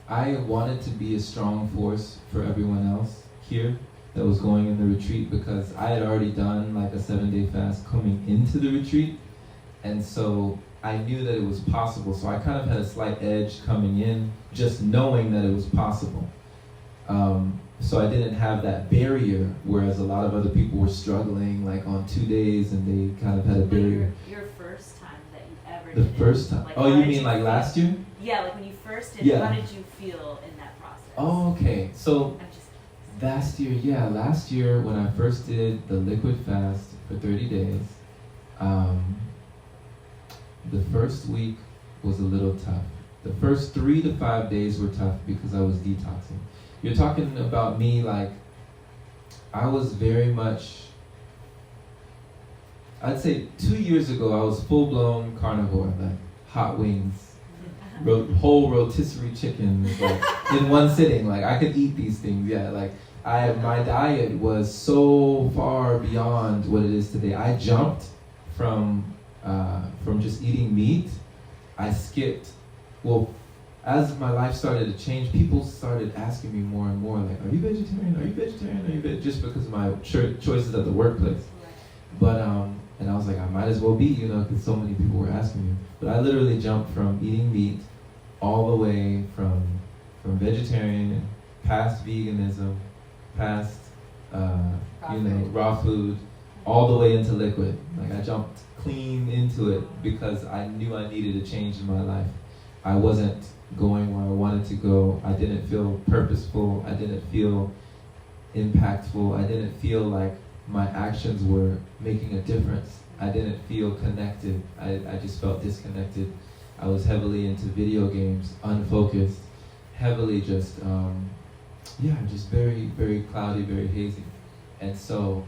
I wanted to be a strong force for everyone else here that was going in the retreat, because I had already done like a 7-day fast coming into the retreat, and so I knew that it was possible. So I kind of had a slight edge coming in, just knowing that it was possible. So I didn't have that barrier, whereas a lot of other people were struggling like on 2 days, and they kind of had a barrier. Your first time that you ever The did first time. Like, Oh, how you did mean like feel? last year? Yeah, like when you first did Yeah. how did you feel in that process? Oh, okay. So I'm just last year when I first did the liquid fast for 30 days, the first week was a little tough. The first 3 to 5 days were tough because I was detoxing. You're talking about me like, I was very much, I'd say 2 years ago I was full-blown carnivore, like hot wings, whole rotisserie chickens, like in one sitting. Like I could eat these things, yeah. Like my diet was so far beyond what it is today. I jumped from just eating meat. I skipped. Well, as my life started to change, people started asking me more and more, like, "Are you vegetarian? Are you vegetarian? Are you vegetarian?" Just because of my choices at the workplace. But and I was like, I might as well be, because so many people were asking me. But I literally jumped from eating meat all the way from vegetarian, past veganism, past raw food, all the way into liquid. Like I jumped clean into it because I knew I needed a change in my life. I wasn't going where I wanted to go. I didn't feel purposeful. I didn't feel impactful. I didn't feel like my actions were making a difference. I didn't feel connected. I just felt disconnected. I was heavily into video games, unfocused, heavily just very, very cloudy, very hazy. And so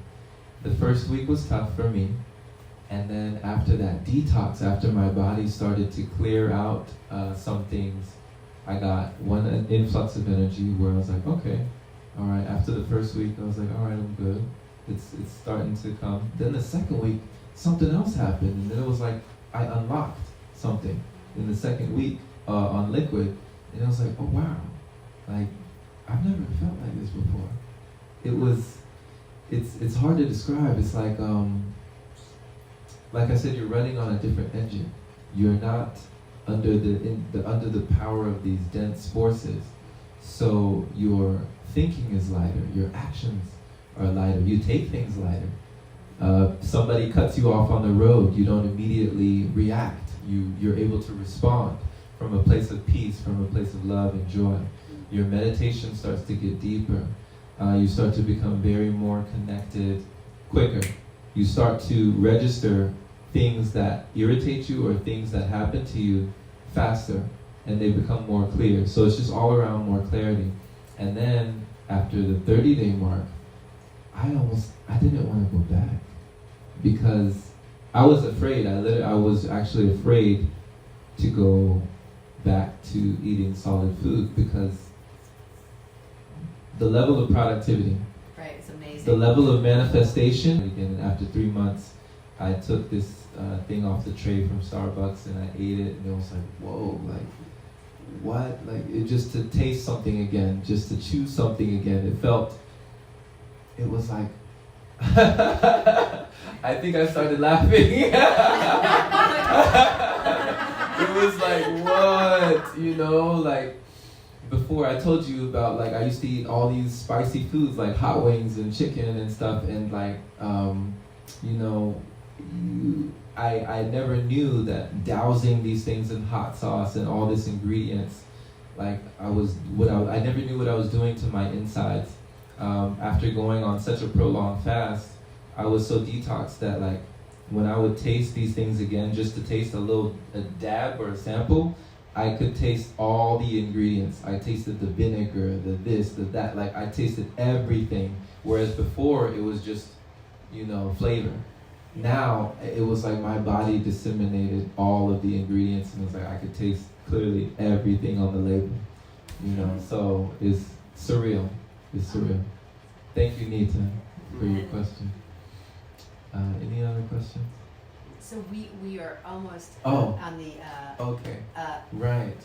the first week was tough for me. And then after that detox, after my body started to clear out some things, I got an influx of energy where I was like, okay, all right. After the first week, I was like, all right, I'm good. It's starting to come. Then the second week, something else happened, and then it was like I unlocked something in the second week on liquid, and I was like, oh wow, like I've never felt like this before. It's hard to describe. It's like I said, you're running on a different engine. You're not under the power of these dense forces. So your thinking is lighter. Your actions are lighter. You take things lighter. Somebody cuts you off on the road. You don't immediately react. You're able to respond from a place of peace, from a place of love and joy. Your meditation starts to get deeper. You start to become very more connected quicker. You start to register things that irritate you or things that happen to you faster, and they become more clear. So it's just all around more clarity. And then after the 30-day mark, I didn't want to go back because I was afraid. I was actually afraid to go back to eating solid food because the level of productivity, Right, it's amazing. the level of manifestation. Again, after 3 months, I took this thing off the tray from Starbucks and I ate it, and it was like, whoa, like, what? Like, it just to taste something again, just to chew something again. It was like, I think I started laughing. It was like, what? Like, before I told you about, like, I used to eat all these spicy foods, like hot wings and chicken and stuff, and like, I never knew that dousing these things in hot sauce and all this ingredients, like I never knew what I was doing to my insides. After going on such a prolonged fast, I was so detoxed that like when I would taste these things again, just to taste a dab or a sample, I could taste all the ingredients. I tasted the vinegar, the this, the that, like I tasted everything. Whereas before it was just, flavor. Now it was like my body disseminated all of the ingredients, and it was like I could taste clearly everything on the label, so it's surreal. It's surreal. Thank you, Nita, for your question. Any other questions? So we are almost Oh. on the. Okay. Right.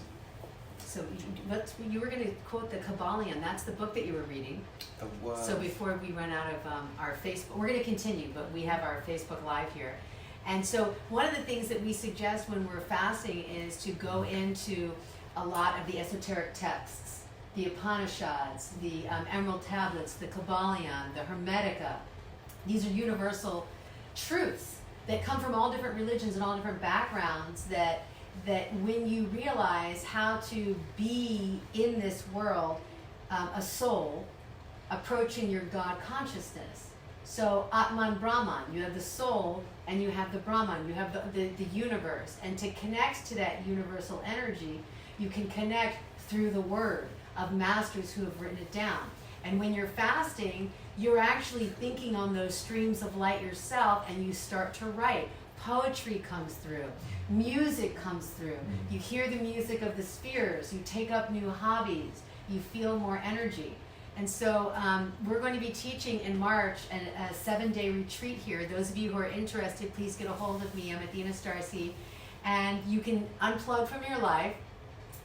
So you were going to quote the Kabbalion. That's the book that you were reading. So before we run out of our Facebook, we're going to continue, but we have our Facebook Live here. And so one of the things that we suggest when we're fasting is to go into a lot of the esoteric texts, the Upanishads, the Emerald Tablets, the Kabbalion, the Hermetica. These are universal truths that come from all different religions and all different backgrounds that when you realize how to be in this world, a soul approaching your God consciousness. So Atman Brahman, you have the soul and you have the Brahman, you have the universe. And to connect to that universal energy, you can connect through the word of masters who have written it down. And when you're fasting, you're actually thinking on those streams of light yourself, and you start to write. Poetry comes through. Music comes through. You hear the music of the spheres. You take up new hobbies. You feel more energy. And so we're going to be teaching in March a 7-day retreat here. Those of you who are interested, please get a hold of me. I'm Athena StarSeed. And you can unplug from your life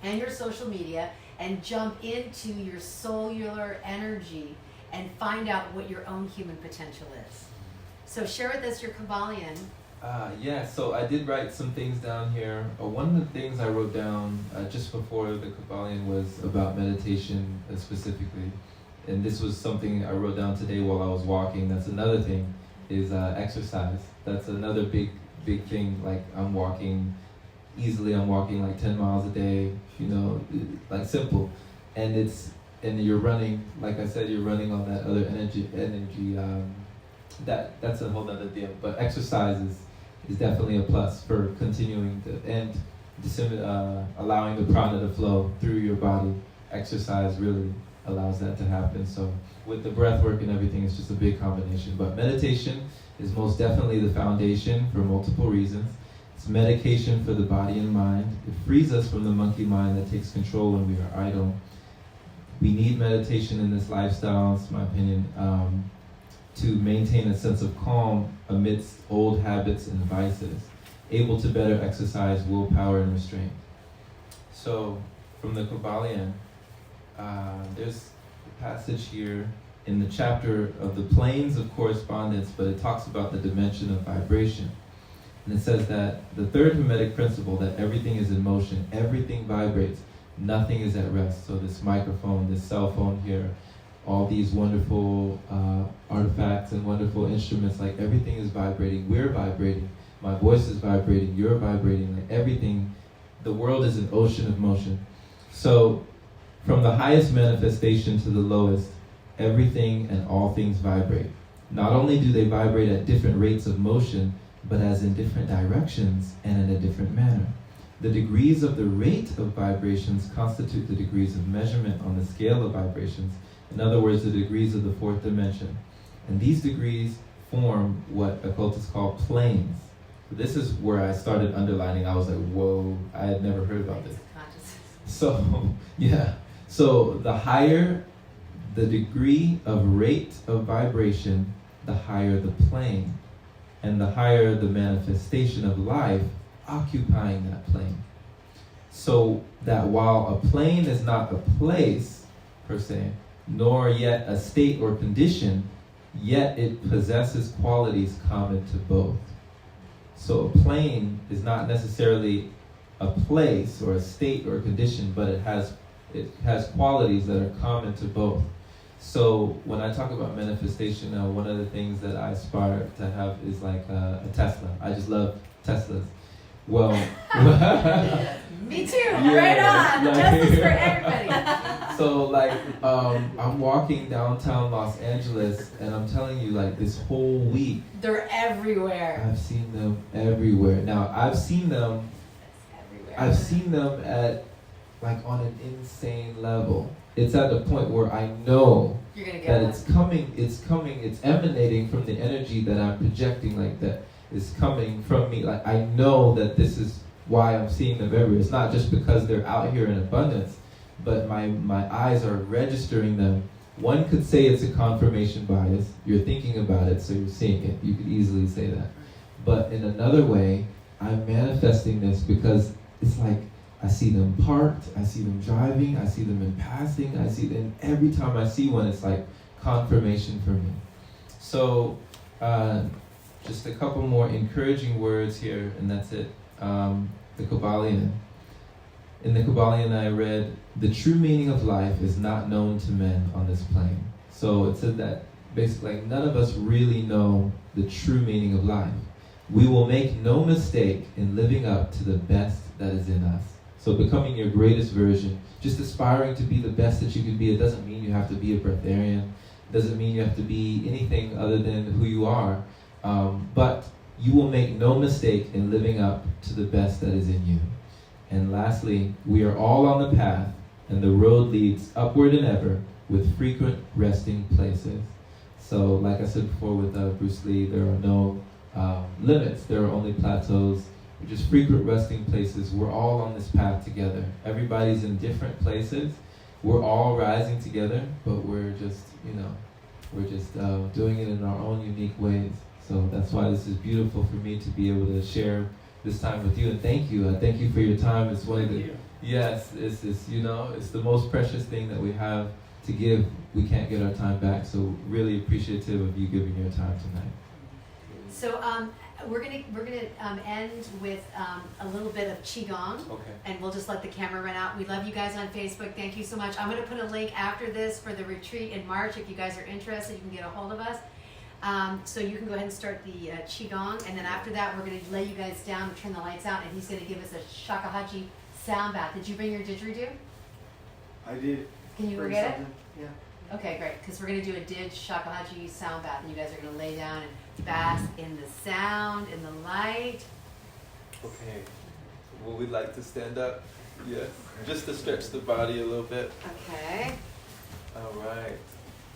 and your social media and jump into your cellular energy and find out what your own human potential is. So share with us your Kabbalion. Yeah, so I did write some things down here. One of the things I wrote down just before the Kabbalion was about meditation specifically. And this was something I wrote down today while I was walking. That's another thing, is exercise. That's another big thing. Like I'm walking like 10 miles a day, like simple. And you're running, like I said, you're running on that other energy. That's a whole other deal. But exercise is definitely a plus for continuing and allowing the prana to flow through your body. Exercise really allows that to happen. So with the breath work and everything, it's just a big combination. But meditation is most definitely the foundation for multiple reasons. It's medication for the body and mind. It frees us from the monkey mind that takes control when we are idle. We need meditation in this lifestyle, it's my opinion, to maintain a sense of calm amidst old habits and vices, able to better exercise willpower and restraint. So, from the Kabbalion, there's a passage here in the chapter of the planes of correspondence, but it talks about the dimension of vibration. And it says that the third Hermetic principle, that everything is in motion, everything vibrates, nothing is at rest. So this microphone, this cell phone here, all these wonderful artifacts and wonderful instruments, like everything is vibrating, we're vibrating, my voice is vibrating, you're vibrating, like everything, the world is an ocean of motion. So from the highest manifestation to the lowest, everything and all things vibrate. Not only do they vibrate at different rates of motion, but as in different directions and in a different manner. The degrees of the rate of vibrations constitute the degrees of measurement on the scale of vibrations. In other words, the degrees of the fourth dimension. And these degrees form what occultists call planes. So this is where I started underlining. I was like, whoa, I had never heard about this. So, yeah. So the higher the degree of rate of vibration, the higher the plane. And the higher the manifestation of life occupying that plane. So that while a plane is not a place, per se, nor yet a state or condition, yet it possesses qualities common to both. So a plane is not necessarily a place or a state or a condition, but it has qualities that are common to both. So when I talk about manifestation now, one of the things that I aspire to have is like a Tesla. I just love Teslas. Well, me too. Yeah, right on. Like, Tesla's for everybody. So like, I'm walking downtown Los Angeles, and I'm telling you, like this whole week, they're everywhere. I've seen them everywhere. Now I've seen them at like on an insane level. It's at the point where I know that it's coming, it's emanating from the energy that I'm projecting, like that is coming from me. Like I know that this is why I'm seeing them everywhere. It's not just because they're out here in abundance, but my eyes are registering them One could say it's a confirmation bias. You're thinking about it, so you're seeing it. You could easily say that. But in another way, I'm manifesting this because it's like I see them parked, I see them driving, I see them in passing, I see them, every time I see one, it's like confirmation for me. So, just a couple more encouraging words here, and that's it. The Kabbalion. In the Kabbalion I read, the true meaning of life is not known to men on this plane. So it said that basically none of us really know the true meaning of life. We will make no mistake in living up to the best that is in us. So becoming your greatest version, just aspiring to be the best that you can be. It doesn't mean you have to be a Breatharian. It doesn't mean you have to be anything other than who you are. But you will make no mistake in living up to the best that is in you. And lastly, we are all on the path, and the road leads upward and ever with frequent resting places. So like I said before with Bruce Lee, there are no limits. There are only plateaus, just frequent resting places. We're all on this path together. Everybody's in different places. We're all rising together, but we're just, doing it in our own unique ways. So that's why this is beautiful for me to be able to share this time with you. And thank you. Thank you for your time. It's one of the, yes, it's the most precious thing that we have to give. We can't get our time back. So really appreciative of you giving your time tonight. So we're gonna end with a little bit of Qigong, Okay. and we'll just let the camera run out. We love you guys on Facebook. Thank you so much. I'm gonna put a link after this for the retreat in March. If you guys are interested, you can get a hold of us. So you can go ahead and start the Qigong, and then after that, we're gonna lay you guys down and turn the lights out, and he's gonna give us a shakuhachi sound bath. Did you bring your didgeridoo? I did. Can you go bring get something. it? Yeah. Okay, great. Because we're gonna do a shakuhachi sound bath, and you guys are gonna lay down and bask in the sound, in the light. Okay. Would we like to stand up? Yes. Just to stretch the body a little bit. Okay. All right.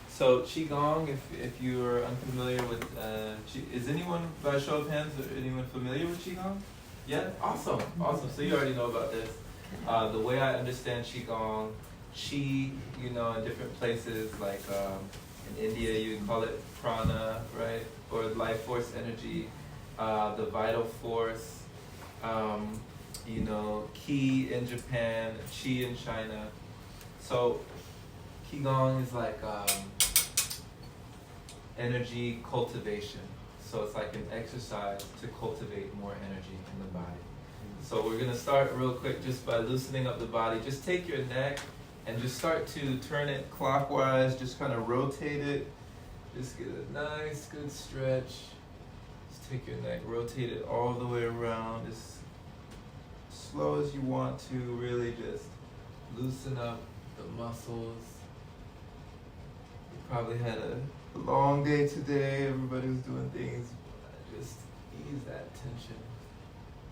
So Qigong, if you are unfamiliar with, is anyone, by show of hands, anyone familiar with Qigong? Yeah? Awesome. So you already know about this. The way I understand Qigong, Qi, in different places, like in India you call it prana, right? Or life force energy, the vital force, Ki in Japan, Qi in China. So Qigong is like energy cultivation. So it's like an exercise to cultivate more energy in the body. So we're gonna start real quick just by loosening up the body. Just take your neck and just start to turn it clockwise, just kind of rotate it. Just get a nice, good stretch. Just take your neck, rotate it all the way around, as slow as you want to, really just loosen up the muscles. You probably had a long day today, everybody's doing things. Just ease that tension.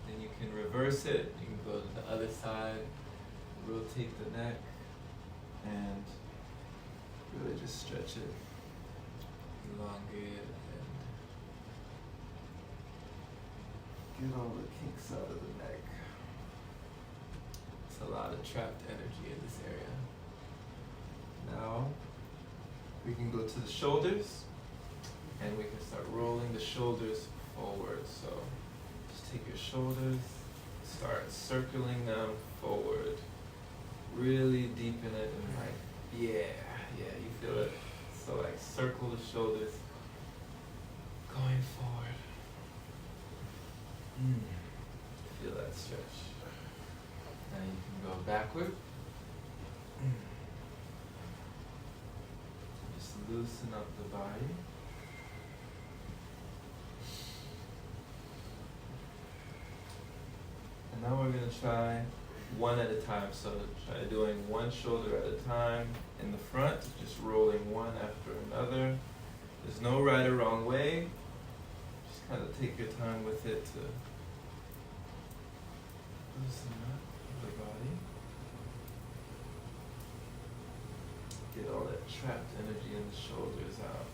Then you can reverse it, you can go to the other side, rotate the neck, and really just stretch it. Elongate it and get all the kinks out of the neck. It's a lot of trapped energy in this area. Now we can go to the shoulders and we can start rolling the shoulders forward. So just take your shoulders, start circling them forward. Really deepen it and you feel it. So like circle the shoulders going forward. Feel that stretch. Now you can go backward. Just loosen up the body. And now we're going to try one at a time. So try doing one shoulder at a time in the front, just rolling one after another. There's no right or wrong way. Just kind of take your time with it to loosen up the body. Get all that trapped energy in the shoulders out.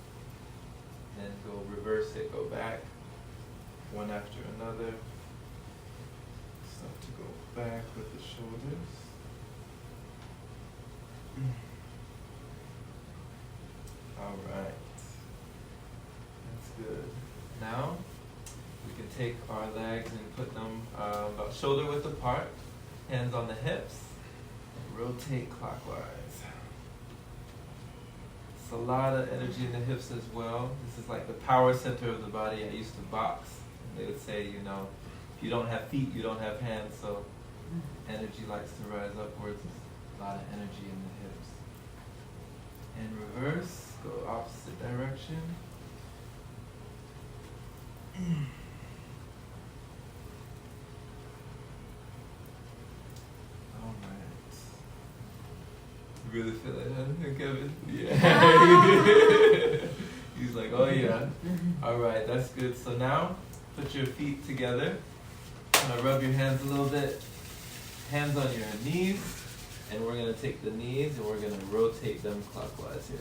Then go reverse it, go back, one after another. Start to go back with the shoulders. All right. That's good. Now, we can take our legs and put them about shoulder width apart, hands on the hips, and rotate clockwise. It's a lot of energy in the hips as well. This is like the power center of the body. I used to box. They would say, you know, if you don't have feet, you don't have hands, so energy likes to rise upwards. There's a lot of energy in the hips. And reverse, go opposite direction. All right. You really feel it, huh, Kevin? Yeah. He's like, oh yeah. All right, that's good. So now, put your feet together. Kind of rub your hands a little bit. Hands on your knees. And we're going to take the knees and we're going to rotate them clockwise here.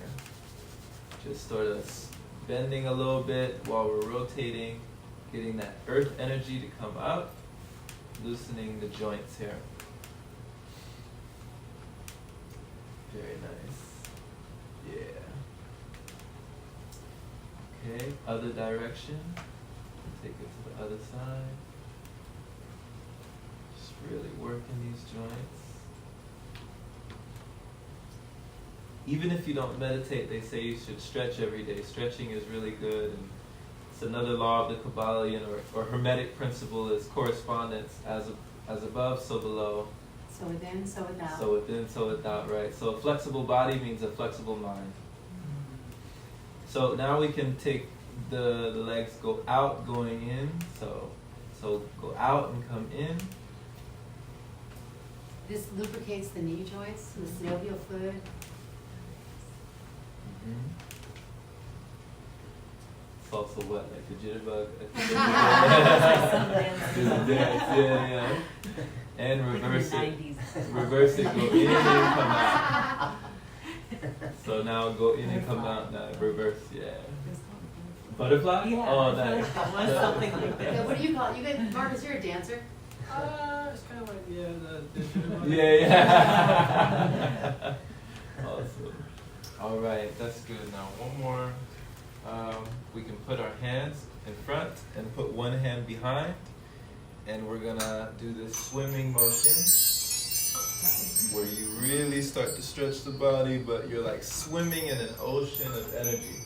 Just sort of bending a little bit while we're rotating, getting that earth energy to come up, loosening the joints here. Very nice. Yeah. Okay, other direction. Take it to the other side. Just really working these joints. Even if you don't meditate, they say you should stretch every day. Stretching is really good. And it's another law of the Kabbalion or Hermetic principle is correspondence. As above, so below. So within, so without. So within, so without, right? So a flexible body means a flexible mind. So now we can take the legs, go out, going in. So go out and come in. This lubricates the knee joints, the synovial fluid. It's also wet, like the jitterbug. Sundance. Yeah. And reverse it. Reverse it, go in and come out. So now go in and come out. Now reverse, yeah. Butterfly? Yeah, Oh, I feel nice. like that was something like that. Yeah, what do you call it? You guys, Marcus, you're a dancer. It's kind of like, the Yeah. Awesome. All right, that's good. Now one more. We can put our hands in front and put one hand behind, and we're gonna do this swimming motion where you really start to stretch the body, but you're like swimming in an ocean of energy.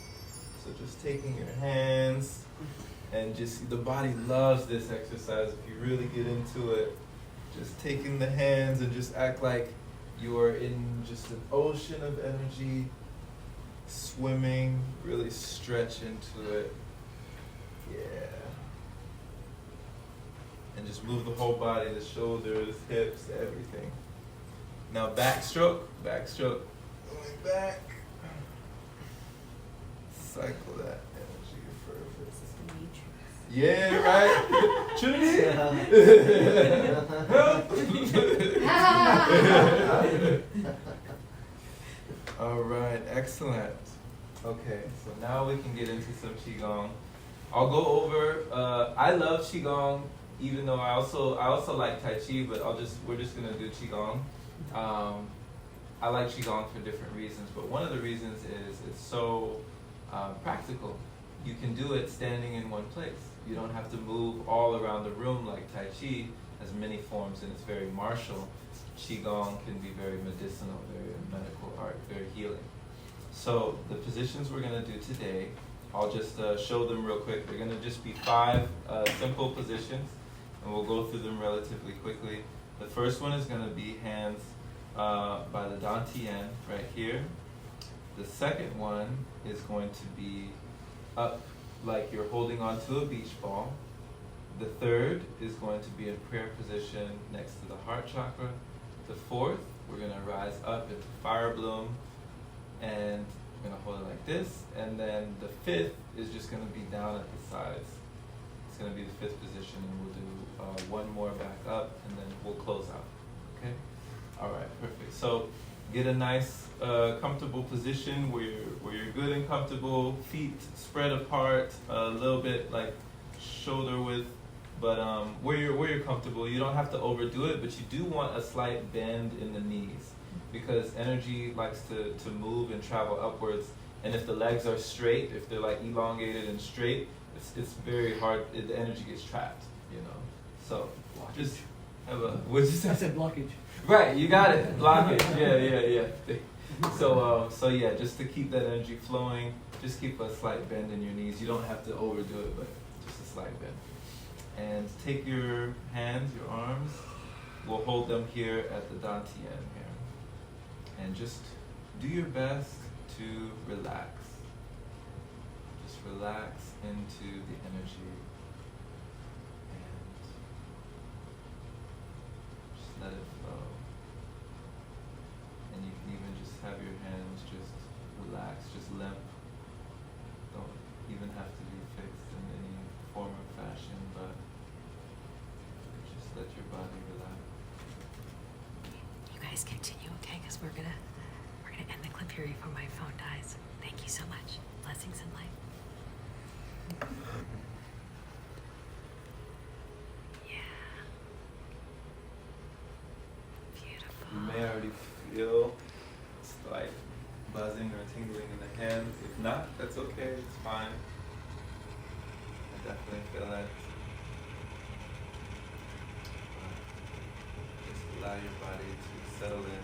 So just taking your hands and just, the body loves this exercise if you really get into it. Just taking the hands and just act like you're in just an ocean of energy, swimming, really stretch into it. Yeah. And just move the whole body, the shoulders, hips, everything. Now backstroke, going back. Cycle that energy further. Yeah, right? Trinity? All right, excellent. Okay, so now we can get into some Qigong. I'll go over, I love Qigong, even though I also like Tai Chi, but we're just gonna do Qigong. I like Qigong for different reasons, but one of the reasons is it's so practical. You can do it standing in one place. You don't have to move all around the room like Tai Chi has many forms and it's very martial. Qigong can be very medicinal, very medical art, very healing. So the positions we're going to do today, I'll just show them real quick. They're going to just be 5 simple positions, and we'll go through them relatively quickly. The first one is going to be hands by the Dantian right here. The second one is going to be up like you're holding onto a beach ball. The third is going to be in prayer position next to the heart chakra. The fourth, we're going to rise up into fire bloom, and we're going to hold it like this. And then the fifth is just going to be down at the sides. It's going to be the fifth position, and we'll do one more back up, and then we'll close out. Okay? All right, perfect. So get a nice, comfortable position where you're good and comfortable. Feet spread apart, a little bit like shoulder width, but where you're comfortable. You don't have to overdo it, but you do want a slight bend in the knees because energy likes to move and travel upwards, And if the legs are straight, if they're like elongated and straight, it's very hard. The energy gets trapped, you know. So just have a. What'd you say? I said blockage. Right, you got it. Blockage. Yeah. So yeah, just to keep that energy flowing, just keep a slight bend in your knees. You don't have to overdo it, but just a slight bend. And take your hands, your arms. We'll hold them here at the dantian here. And just do your best to relax. Just relax into the energy. And just let it flow. And you can even just have your hands just relax, just limp. Don't even have to be fixed in any form or fashion, but just let your body relax. You guys continue, okay? Because we're gonna end the clip here before my phone dies. Thank you so much. Blessings in life. Yeah. Beautiful. You may already feel it's like buzzing or tingling in the hands. If not, that's okay. It's fine. I definitely feel that. Just allow your body to settle in.